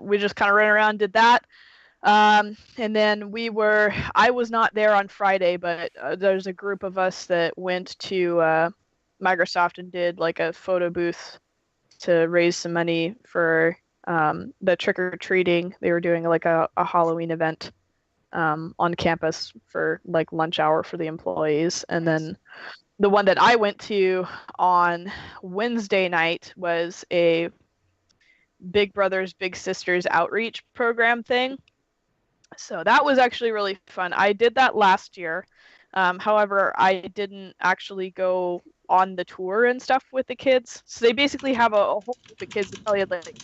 Speaker 5: We just kind of ran around, did that. And then I was not there on Friday, but there's a group of us that went to Microsoft and did like a photo booth to raise some money for the trick-or-treating. They were doing like a Halloween event on campus for like lunch hour for the employees. And then the one that I went to on Wednesday night was a Big Brothers Big Sisters outreach program thing. So that was actually really fun. I did that last year. However, I didn't actually go on the tour and stuff with the kids. So they basically have a whole group of kids that probably had like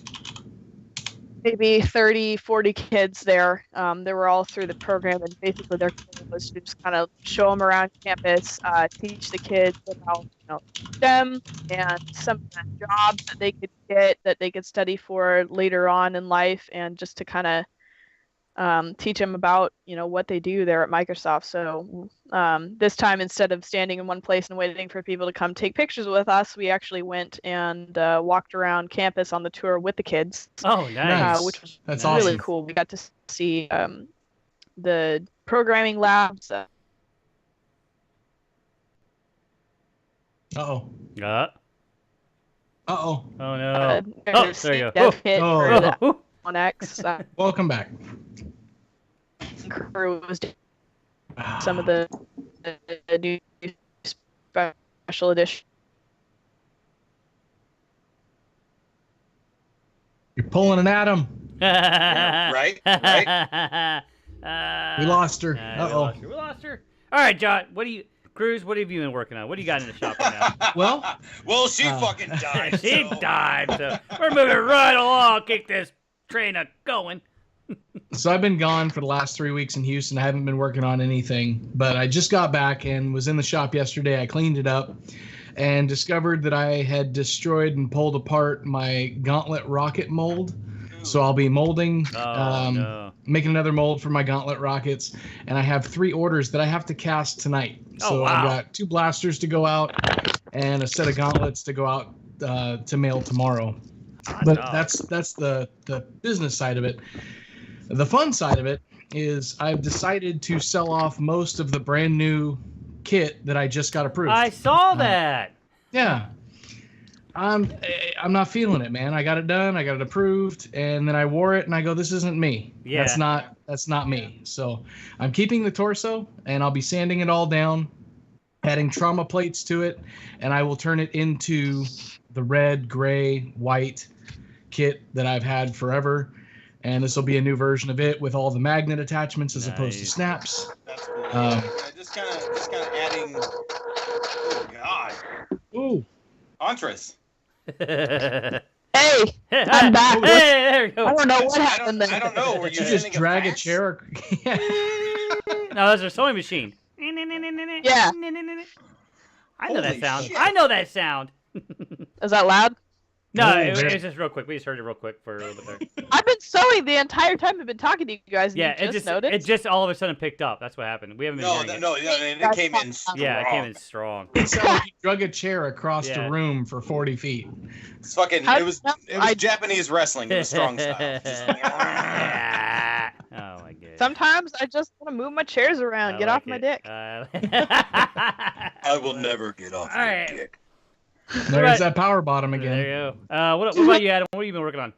Speaker 5: maybe 30, 40 kids there. They were all through the program, and basically their goal was to just kind of show them around campus, teach the kids about them and some of the jobs that they could get, that they could study for later on in life, and just to kind of teach them about what they do there at Microsoft. So this time, instead of standing in one place and waiting for people to come take pictures with us, we actually went and walked around campus on the tour with the kids.
Speaker 3: Oh, nice.
Speaker 5: Which was
Speaker 2: That's
Speaker 5: really
Speaker 2: awesome.
Speaker 5: cool. We got to see the programming labs.
Speaker 2: Uh-oh.
Speaker 3: Uh-oh.
Speaker 2: Uh-oh.
Speaker 3: Oh, no. There you go.
Speaker 5: Dev kit for the
Speaker 3: Oh.
Speaker 5: One X.
Speaker 2: Welcome back.
Speaker 5: Crew was doing some of the new special edition.
Speaker 2: You're pulling an Atom.
Speaker 1: Yeah, right.
Speaker 2: We lost her.
Speaker 3: Uh-oh. We lost her. All right, John. Cruz, what have you been working on? What do you got in the shop right now?
Speaker 2: Well,
Speaker 1: she fucking died.
Speaker 3: She died. So we're moving right along. Keep this train going.
Speaker 2: So I've been gone for the last 3 weeks in Houston. I haven't been working on anything, but I just got back and was in the shop yesterday. I cleaned it up and discovered that I had destroyed and pulled apart my Gauntlet rocket mold. So I'll be molding, making another mold for my Gauntlet rockets, and I have 3 orders that I have to cast tonight. So I've got 2 blasters to go out and a set of gauntlets to go out to mail tomorrow. But that's the business side of it. The fun side of it is I've decided to sell off most of the brand new kit that I just got approved.
Speaker 3: I saw that.
Speaker 2: Yeah. I'm not feeling it, man. I got it done, I got it approved, and then I wore it and I go, this isn't me.
Speaker 3: Yeah.
Speaker 2: That's not me. So I'm keeping the torso and I'll be sanding it all down, adding trauma plates to it, and I will turn it into the red, gray, white kit that I've had forever. And this will be a new version of it with all the magnet attachments as opposed to snaps.
Speaker 1: That's cool. Just kind of adding. Oh God.
Speaker 2: Ooh.
Speaker 1: Entrance.
Speaker 5: Hey, I'm back.
Speaker 3: Hey, there we go.
Speaker 5: I don't know what happened there.
Speaker 1: I don't know. Were
Speaker 2: Did you just drag a chair? Yeah.
Speaker 3: No, that's our sewing machine.
Speaker 5: Yeah.
Speaker 3: I know that
Speaker 1: Holy
Speaker 3: sound.
Speaker 1: shit.
Speaker 3: I know that sound.
Speaker 5: Is that loud?
Speaker 3: No,
Speaker 2: Oh,
Speaker 3: it was
Speaker 2: man.
Speaker 3: just real quick. We just heard it real quick for a little bit there.
Speaker 5: I've been sewing the entire time I've been talking to you guys. And
Speaker 3: Yeah,
Speaker 5: you just noticed?
Speaker 3: it just all of a sudden picked up. That's what happened. We haven't been hearing it.
Speaker 1: It came in strong.
Speaker 3: Yeah, it came in strong.
Speaker 2: It sounded like you drug a chair across
Speaker 3: Yeah.
Speaker 2: the room for 40 feet.
Speaker 1: It's fucking.
Speaker 5: How-
Speaker 1: It was Japanese wrestling. It was strong style. Just,
Speaker 3: Yeah. Oh my god.
Speaker 5: Sometimes I just want to move my chairs around, get off my dick.
Speaker 1: I will never get off
Speaker 3: All
Speaker 1: my
Speaker 3: right.
Speaker 1: dick.
Speaker 2: There's that power bottom again.
Speaker 3: There you go. What about you, Adam? What have you been working on?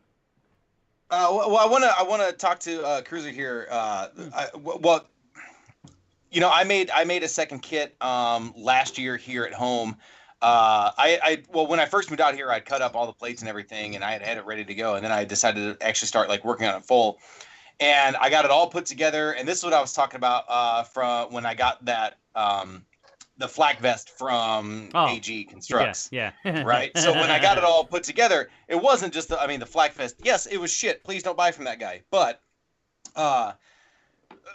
Speaker 1: Well, I want to talk to Cruiser here. Well, you know, I made a second kit last year here at home. Well, when I first moved out here, I'd cut up all the plates and everything, and I had it ready to go. And then I decided to actually start like working on it full. And I got it all put together. And this is what I was talking about from when I got that the flak vest from AG Constructs.
Speaker 3: Yeah.
Speaker 1: Right. So when I got it all put together, it wasn't just the flak vest. Yes, it was shit. Please don't buy from that guy. But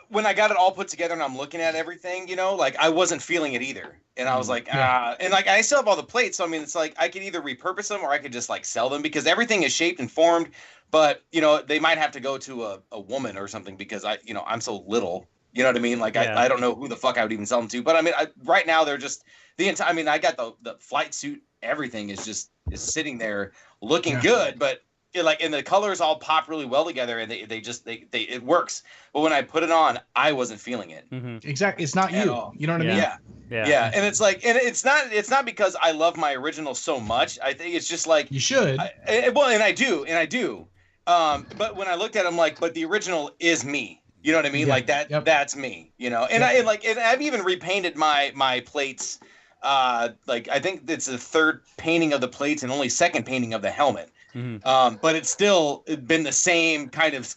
Speaker 1: when I got it all put together and I'm looking at everything, you know, like I wasn't feeling it either. And I was like, and like I still have all the plates. So I mean, it's like I could either repurpose them or I could just like sell them because everything is shaped and formed. But you know, they might have to go to a woman or something because I'm so little. You know what I mean? Like I don't know who the fuck I would even sell them to. But I mean, right now they're just the entire. I mean, I got the flight suit. Everything is sitting there looking good, but. And the colors all pop really well together, and it works. But when I put it on, I wasn't feeling it.
Speaker 3: Mm-hmm.
Speaker 2: Exactly, it's not you. You know what I mean?
Speaker 1: Yeah. And it's like, and it's not because I love my original so much. I think it's just like
Speaker 2: you should.
Speaker 1: And I do. But when I looked at them, like, but the original is me. You know what I mean?
Speaker 2: Yeah.
Speaker 1: Like that. Yep. That's me. You know. And and I've even repainted my plates. Like I think it's the third painting of the plates and only second painting of the helmet. Mm-hmm. But it's still been the same kind of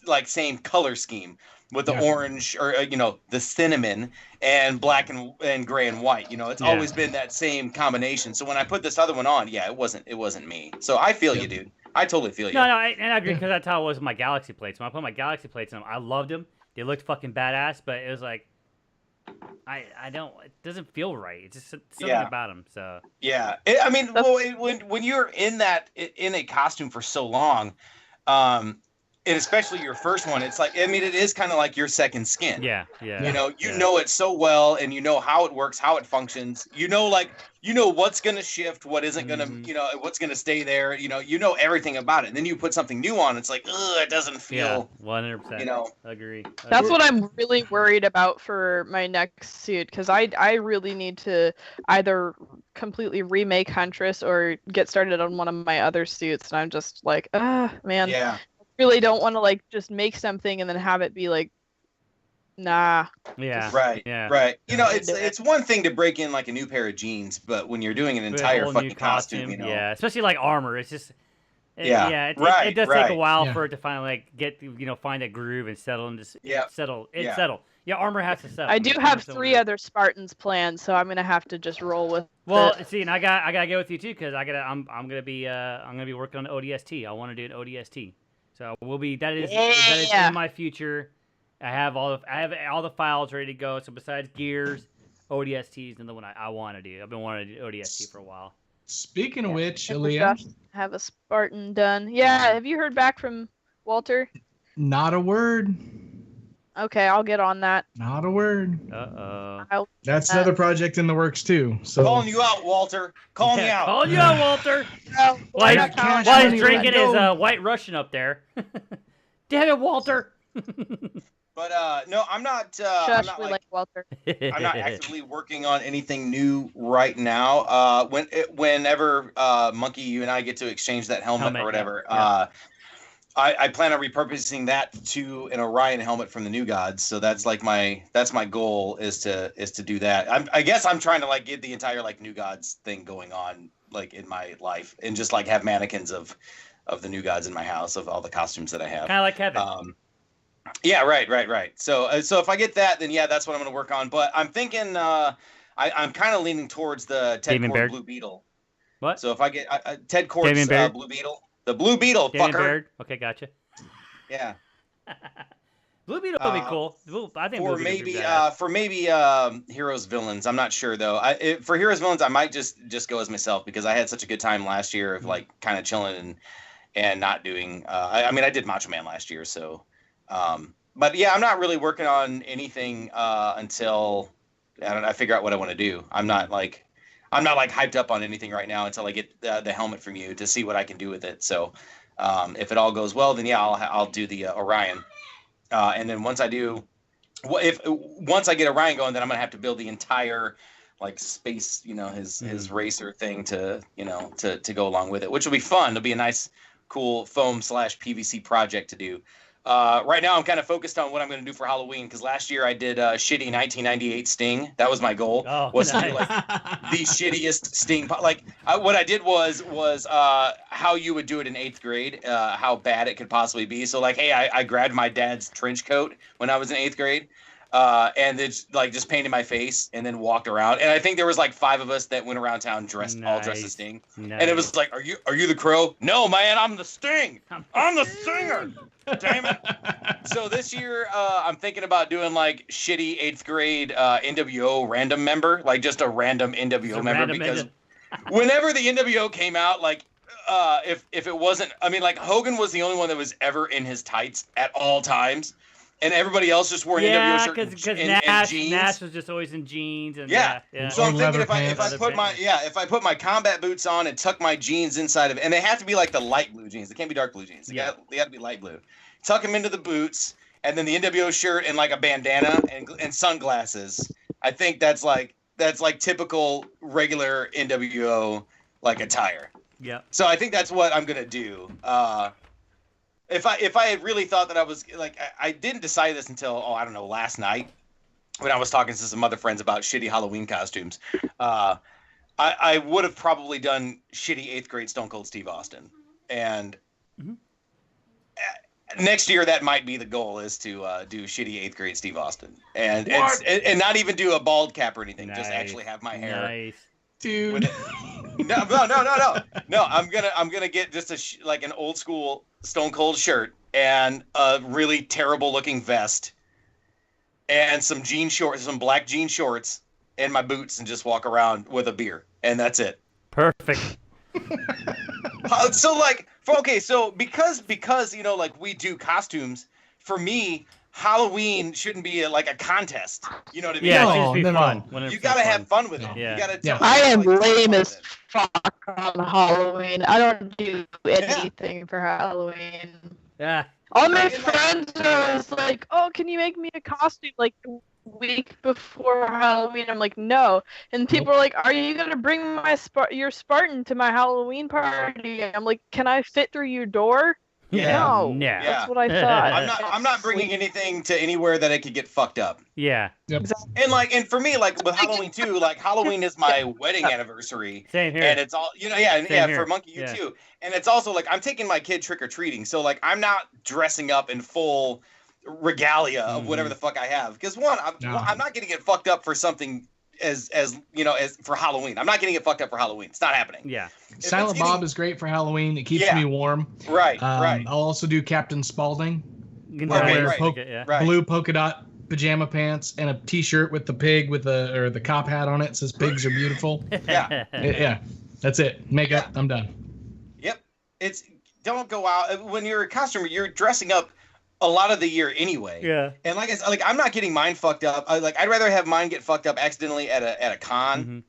Speaker 1: like same color scheme with the orange or the cinnamon and black and gray and white. You know, it's always been that same combination. So when I put this other one on, it wasn't me. So I feel you, dude. I totally feel you.
Speaker 3: No, I agree because that's how it was with my Galaxy plates. When I put my Galaxy plates in them, I loved them. They looked fucking badass, but it was like. I don't. It doesn't feel right. It's just something about him. So
Speaker 1: I mean, when you're in a costume for so long, and especially your first one, it's like it is kind of like your second skin.
Speaker 3: Yeah.
Speaker 1: You know it so well, and you know how it works, how it functions. You know what's gonna shift, what isn't gonna, what's gonna stay there. You know everything about it. And then you put something new on, it's like, it doesn't feel.
Speaker 3: 100%. Agree.
Speaker 5: That's what I'm really worried about for my next suit because I really need to either completely remake Huntress or get started on one of my other suits, and I'm just like, man.
Speaker 1: Yeah.
Speaker 5: Really don't want to like just make something and then have it be like nah.
Speaker 3: Yeah.
Speaker 1: Right.
Speaker 3: Yeah.
Speaker 1: Right. It's one thing to break in like a new pair of jeans, but when you're doing an entire fucking costume,
Speaker 3: especially like armor, it's just it does take a while for it to finally like get find a groove and settle and just settle. Yeah, armor has to settle.
Speaker 5: I do have 3 other Spartans planned, so I'm gonna have to just roll with.
Speaker 3: See, and I gotta go with you too because I'm gonna be working on ODST. I want to do an ODST. So that is in my future. I have all the files ready to go. So besides Gears, ODST is another one I want to do. I've been wanting to do ODST for a while.
Speaker 2: Speaking of which, Aaliyah,
Speaker 5: have a Spartan done. Yeah, have you heard back from Walter?
Speaker 2: Not a word.
Speaker 5: Okay, I'll get on that.
Speaker 2: Not a word.
Speaker 3: Uh-oh.
Speaker 2: That's another project in the works too. So
Speaker 1: calling you out, Walter. Calling you out.
Speaker 3: Calling you out, Walter. While he's drinking his White Russian up there. Damn it, Walter.
Speaker 1: But no, I'm not.
Speaker 5: Shush,
Speaker 1: I'm not
Speaker 5: we like Walter.
Speaker 1: I'm not actively working on anything new right now. Whenever Monkey, you and I get to exchange that helmet or whatever, I plan on repurposing that to an Orion helmet from the New Gods. So that's like my goal is to do that. I guess I'm trying to like get the entire like New Gods thing going on like in my life and just like have mannequins of the New Gods in my house of all the costumes that I have.
Speaker 3: Kind of like Kevin.
Speaker 1: Yeah, right. So if I get that, then yeah, that's what I'm going to work on. But I'm thinking I'm kind of leaning towards the Ted Kord Blue Beetle.
Speaker 3: What?
Speaker 1: So if I get Ted Kord's Blue Beetle. The Blue Beetle,
Speaker 3: Damien
Speaker 1: fucker.
Speaker 3: Baird. Okay, gotcha.
Speaker 1: Yeah.
Speaker 3: Blue Beetle will be cool. I think
Speaker 1: for maybe Heroes Villains. I'm not sure though. For Heroes Villains, I might just go as myself because I had such a good time last year of like kind of chilling and not doing. I mean, I did Macho Man last year, so. But yeah, I'm not really working on anything until I figure out what I want to do. I'm not like hyped up on anything right now until I get the helmet from you to see what I can do with it. So if it all goes well, then yeah, I'll do the Orion. And then once I do, once I get Orion going, then I'm gonna have to build the entire like space, his racer thing to go along with it, which will be fun. It'll be a nice, cool foam / PVC project to do. Right now, I'm kind of focused on what I'm going to do for Halloween because last year I did shitty 1998 Sting. That was my goal. To do like the shittiest Sting. What I did was how you would do it in 8th grade, how bad it could possibly be. So like, hey, I grabbed my dad's trench coat when I was in 8th grade, and it's like just painted my face and then walked around. And I think there was like 5 of us that went around town all dressed as Sting. Nice. And it was like, are you the Crow? No, man, I'm the Sting. I'm the Stinger. Damn it. So this year, I'm thinking about doing like shitty 8th grade NWO random member, like just a random NWO member because whenever the NWO came out, like if it wasn't, I mean, like Hogan was the only one that was ever in his tights at all times. And everybody else just wore an NWO shirt and jeans.
Speaker 3: Nash was just always in jeans. And,
Speaker 1: yeah. So I'm thinking if I put my combat boots on and tuck my jeans inside of it, and they have to be like the light blue jeans. They can't be dark blue jeans. They got to be light blue. Tuck them into the boots, and then the NWO shirt and like a bandana and sunglasses. I think that's like typical regular NWO like attire.
Speaker 3: Yeah.
Speaker 1: So I think that's what I'm gonna do. If I had really thought that I was like, I didn't decide this until I don't know, last night when I was talking to some other friends about shitty Halloween costumes. I would have probably done shitty 8th grade Stone Cold Steve Austin, and next year that might be the goal is to do shitty 8th grade Steve Austin and not even do a bald cap or anything, just actually have my hair.
Speaker 3: Nice.
Speaker 2: Dude.
Speaker 1: No. I'm gonna get just like an old school Stone Cold shirt and a really terrible looking vest and some black jean shorts and my boots and just walk around with a beer and that's it.
Speaker 3: Perfect.
Speaker 1: So because like we do costumes, for me Halloween shouldn't be a contest. You know what I mean?
Speaker 3: Yeah, it should be fun.
Speaker 1: You gotta have fun with it.
Speaker 3: Yeah.
Speaker 1: You gotta.
Speaker 5: I am lame as fuck on Halloween. I don't do anything for Halloween.
Speaker 3: Yeah.
Speaker 5: All my friends are always like, "Oh, can you make me a costume like the week before Halloween?" I'm like, "No." And people are like, "Are you gonna bring your Spartan to my Halloween party?" I'm like, "Can I fit through your door?"
Speaker 1: Yeah.
Speaker 5: No.
Speaker 3: Yeah.
Speaker 5: That's what I thought.
Speaker 1: I'm not bringing anything to anywhere that it could get fucked up.
Speaker 3: Yeah.
Speaker 2: Yep.
Speaker 1: And for me, like with Halloween too, like Halloween is my wedding anniversary.
Speaker 3: Same here.
Speaker 1: And it's all for Monkey you too. And it's also like I'm taking my kid trick or treating, so like I'm not dressing up in full regalia of whatever the fuck I have. Because I'm not gonna get fucked up for something as for Halloween. I'm not getting it fucked up for Halloween. It's not happening.
Speaker 3: Yeah.
Speaker 2: Silent Bob is great for Halloween. It keeps me warm.
Speaker 1: Right. Right.
Speaker 2: I'll also do Captain Spaulding.
Speaker 1: Right.
Speaker 2: Blue polka dot pajama pants and a T-shirt with the pig with the cop hat on it. It says pigs are beautiful. Yeah. That's it. Makeup. I'm done.
Speaker 1: Yep. Don't go out when you're a costumer. You're dressing up a lot of the year anyway.
Speaker 3: Yeah.
Speaker 1: And like I said, like I'm not getting mine fucked up. I'd rather have mine get fucked up accidentally at a con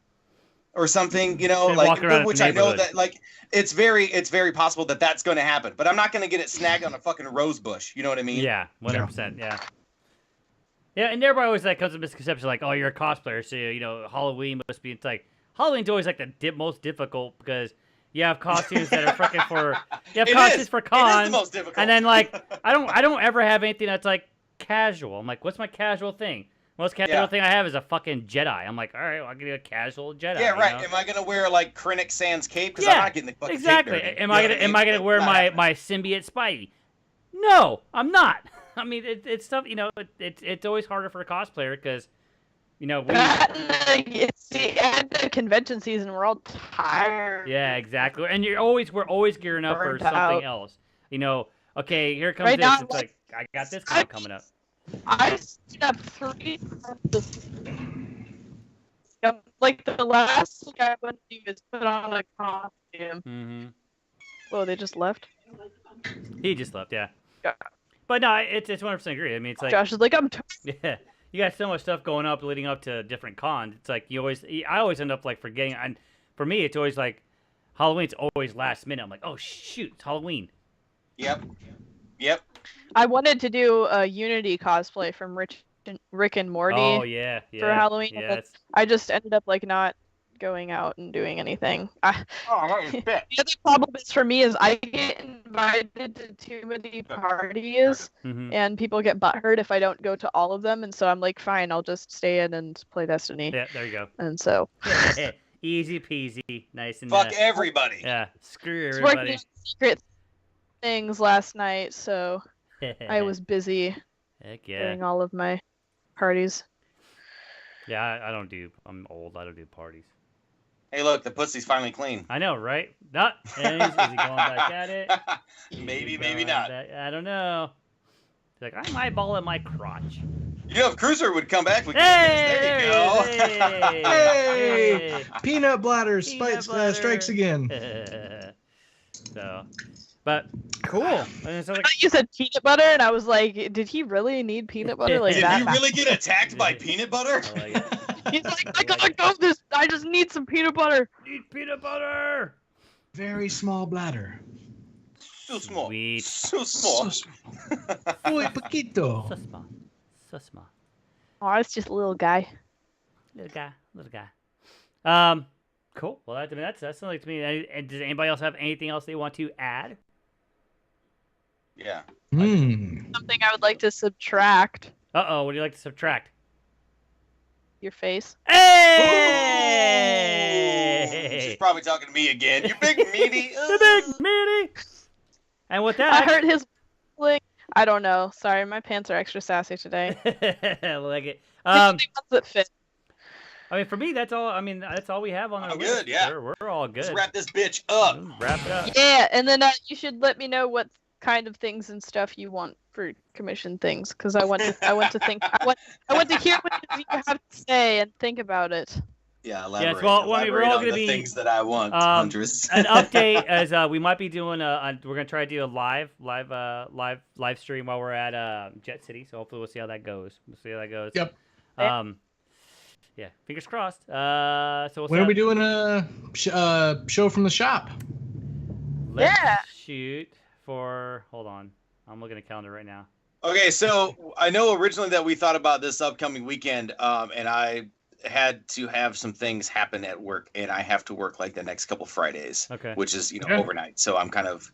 Speaker 1: or something, which I know that like it's very possible that that's going to happen. But I'm not going to get it snagged on a fucking rose bush. You know what I mean?
Speaker 3: Yeah, 100%. Yeah. Yeah, and everybody always like comes to misconception like, oh, you're a cosplayer, so you know Halloween must be. It's like Halloween's always like the most difficult because you have costumes that are freaking for costumes for cons.
Speaker 1: It is the most difficult.
Speaker 3: And then like I don't ever have anything that's like casual. I'm like, what's my casual thing? Most casual thing I have is a fucking Jedi. I'm like, all right, well, I'll get a casual Jedi.
Speaker 1: Yeah, right.
Speaker 3: You know?
Speaker 1: Am I gonna wear like Krennic Sans cape? Because I'm not getting the fucking
Speaker 3: exactly.
Speaker 1: cape.
Speaker 3: Am I gonna wear my symbiote Spidey? No, I'm not. I mean, it's tough. You know, it's always harder for a cosplayer because, you know,
Speaker 5: it's the end of convention season. We're all tired.
Speaker 3: Yeah, exactly. And we're always gearing up for something else. You know, okay, here comes
Speaker 5: right
Speaker 3: this.
Speaker 5: Now,
Speaker 3: it's like I got this con coming up.
Speaker 5: I stayed up 3 months. Like the last thing I went to do is put on a costume.
Speaker 3: Mm-hmm.
Speaker 5: Oh, they just left.
Speaker 3: He just left, yeah. But no, it's 100% agree. I mean, it's like
Speaker 5: Josh is like,
Speaker 3: yeah, you got so much stuff going up, leading up to different cons. It's like I always end up like forgetting. And for me, it's always like Halloween's always last minute. I'm like, oh shoot, it's Halloween.
Speaker 1: Yep.
Speaker 5: I wanted to do a Unity cosplay from Rick and Morty.
Speaker 3: Oh yeah.
Speaker 5: For Halloween.
Speaker 3: Yeah,
Speaker 5: I just ended up like not going out and doing anything.
Speaker 1: That was bit.
Speaker 5: The other problem is for me is I get invited to too many parties, and people get butthurt if I don't go to all of them, and so I'm like, fine, I'll just stay in and play Destiny.
Speaker 3: Yeah, there you go.
Speaker 5: And so
Speaker 3: easy peasy, nice and
Speaker 1: fuck everybody.
Speaker 3: Yeah, screw
Speaker 5: I was
Speaker 3: everybody.
Speaker 5: working on secret things last night, so I was busy doing all of my parties.
Speaker 3: Yeah, I'm old. I don't do parties.
Speaker 1: Hey, look, the pussy's finally clean.
Speaker 3: I know, right? Not. And is he going back at it?
Speaker 1: Maybe not.
Speaker 3: I don't know. He's like, I'm eyeballing my crotch.
Speaker 1: You know, if Cruiser would come back, we could
Speaker 3: Hey,
Speaker 1: there you go.
Speaker 2: Hey! Peanut bladder strikes again.
Speaker 3: So, but cool. And so, like,
Speaker 5: You said peanut butter, and I was like, did he really need peanut butter like
Speaker 1: Did
Speaker 5: that?
Speaker 1: he really get attacked by peanut butter?
Speaker 3: I like it.
Speaker 5: He's like, I gotta go this. I just need some peanut butter.
Speaker 3: Need peanut butter.
Speaker 2: Very small bladder.
Speaker 1: So small.
Speaker 3: Sweet.
Speaker 1: So small.
Speaker 2: Muy poquito.
Speaker 3: So small. So small.
Speaker 5: Oh, it's just a little guy.
Speaker 3: Little guy. Cool. Well, that's something like to me. And does anybody else have anything else they want to add?
Speaker 1: Yeah.
Speaker 5: Something I would like to subtract.
Speaker 3: What do you like to subtract?
Speaker 5: Your face.
Speaker 3: Hey!
Speaker 1: Ooh, she's probably talking to me again. You big meaty.
Speaker 3: The big meaty. And with that,
Speaker 5: I heard his. I don't know. Sorry, my pants are extra sassy today.
Speaker 3: I like it.
Speaker 5: Ones that fit.
Speaker 3: I mean, for me, that's all. I mean, that's all we have on our list.
Speaker 1: Good, yeah.
Speaker 3: We're all good.
Speaker 1: Let's wrap this bitch up.
Speaker 3: Wrap it up.
Speaker 5: Yeah, and then you should let me know what kind of things and stuff you want for commission things, because I want to think. I want to hear what you have to say and think about it.
Speaker 1: Yeah, elaborate.
Speaker 3: Yes, well, we're all
Speaker 1: on
Speaker 3: going to
Speaker 1: the
Speaker 3: be
Speaker 1: things that I want. Huntress.
Speaker 3: An update as we might be doing. We're going to try to do a live stream while we're at Jet City. So hopefully we'll see how that goes.
Speaker 2: Yep.
Speaker 3: Yeah, fingers crossed. So
Speaker 2: when are we doing a show from the shop?
Speaker 3: Let's shoot for. Hold on, I'm looking at the calendar right now.
Speaker 1: Okay, so I know originally that we thought about this upcoming weekend, and I had to have some things happen at work, and I have to work like the next couple Fridays, which is overnight. So I'm kind of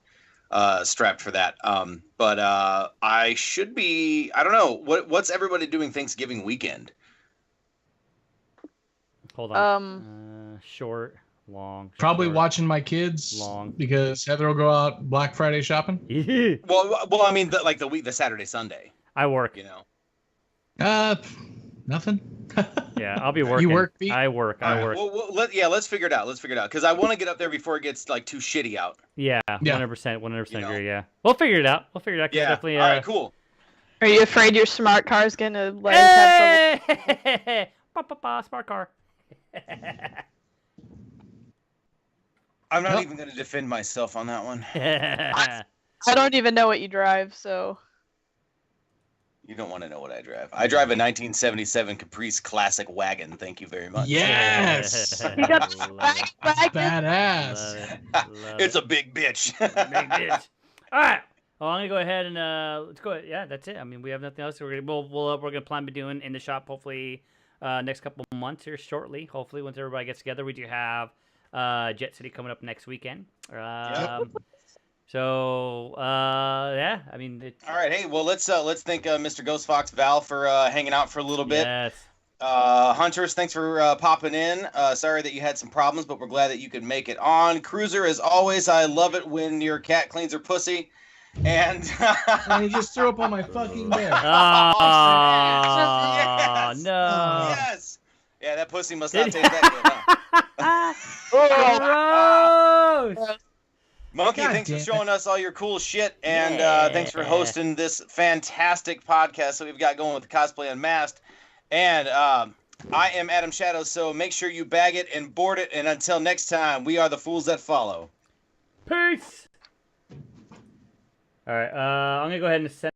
Speaker 1: strapped for that. But I should be. I don't know what's everybody doing Thanksgiving weekend.
Speaker 3: Hold on. Short, long.
Speaker 2: Probably
Speaker 3: short,
Speaker 2: watching my kids.
Speaker 3: Long.
Speaker 2: Because Heather will go out Black Friday shopping.
Speaker 1: Well, I mean, the Saturday, Sunday.
Speaker 3: I work.
Speaker 1: You know.
Speaker 2: Nothing.
Speaker 3: Yeah, I'll be working.
Speaker 2: You work, Pete?
Speaker 3: I work.
Speaker 1: Well, let's figure it out. Because I want to get up there before it gets like too shitty out.
Speaker 3: Yeah, 100% agree. Yeah, we'll figure it out.
Speaker 1: Yeah.
Speaker 3: Definitely.
Speaker 1: All right. Cool.
Speaker 5: Are you afraid your smart car is gonna let him have
Speaker 3: trouble? Smart car.
Speaker 1: I'm not even going to defend myself on that one.
Speaker 5: I don't even know what you drive, so.
Speaker 1: You don't want to know what I drive. I drive a 1977 Caprice Classic wagon. Thank you very much.
Speaker 2: Yes.
Speaker 5: You got a wagon?
Speaker 2: Badass.
Speaker 1: It's a big bitch.
Speaker 3: Big bitch. All right. Oh, I'm gonna go ahead and let's go. Yeah, that's it. I mean, we have nothing else. We're gonna plan on doing in the shop hopefully next couple of months here shortly. Hopefully, once everybody gets together, we do have Jet City coming up next weekend. So yeah, I mean.
Speaker 1: All right, hey, well let's thank Mr. Ghost Fox Val for hanging out for a little bit.
Speaker 3: Yes.
Speaker 1: Hunters, thanks for popping in. Sorry that you had some problems, but we're glad that you could make it on. Cruiser, as always, I love it when your cat cleans her pussy. And
Speaker 2: he just threw up on my fucking bed.
Speaker 3: Oh,
Speaker 1: yes.
Speaker 3: No.
Speaker 1: Yes. Yeah, that pussy must not taste that good, huh?
Speaker 3: Gross.
Speaker 1: Monkey,
Speaker 2: God
Speaker 1: thanks for
Speaker 2: damn
Speaker 1: showing us all your cool shit, and thanks for
Speaker 3: Yeah.
Speaker 1: hosting this fantastic podcast that we've got going with the Cosplay Unmasked. And I am Adam Shadow, so make sure you bag it and board it. And until next time, we are the fools that follow.
Speaker 3: Peace. All right, I'm gonna go ahead and send.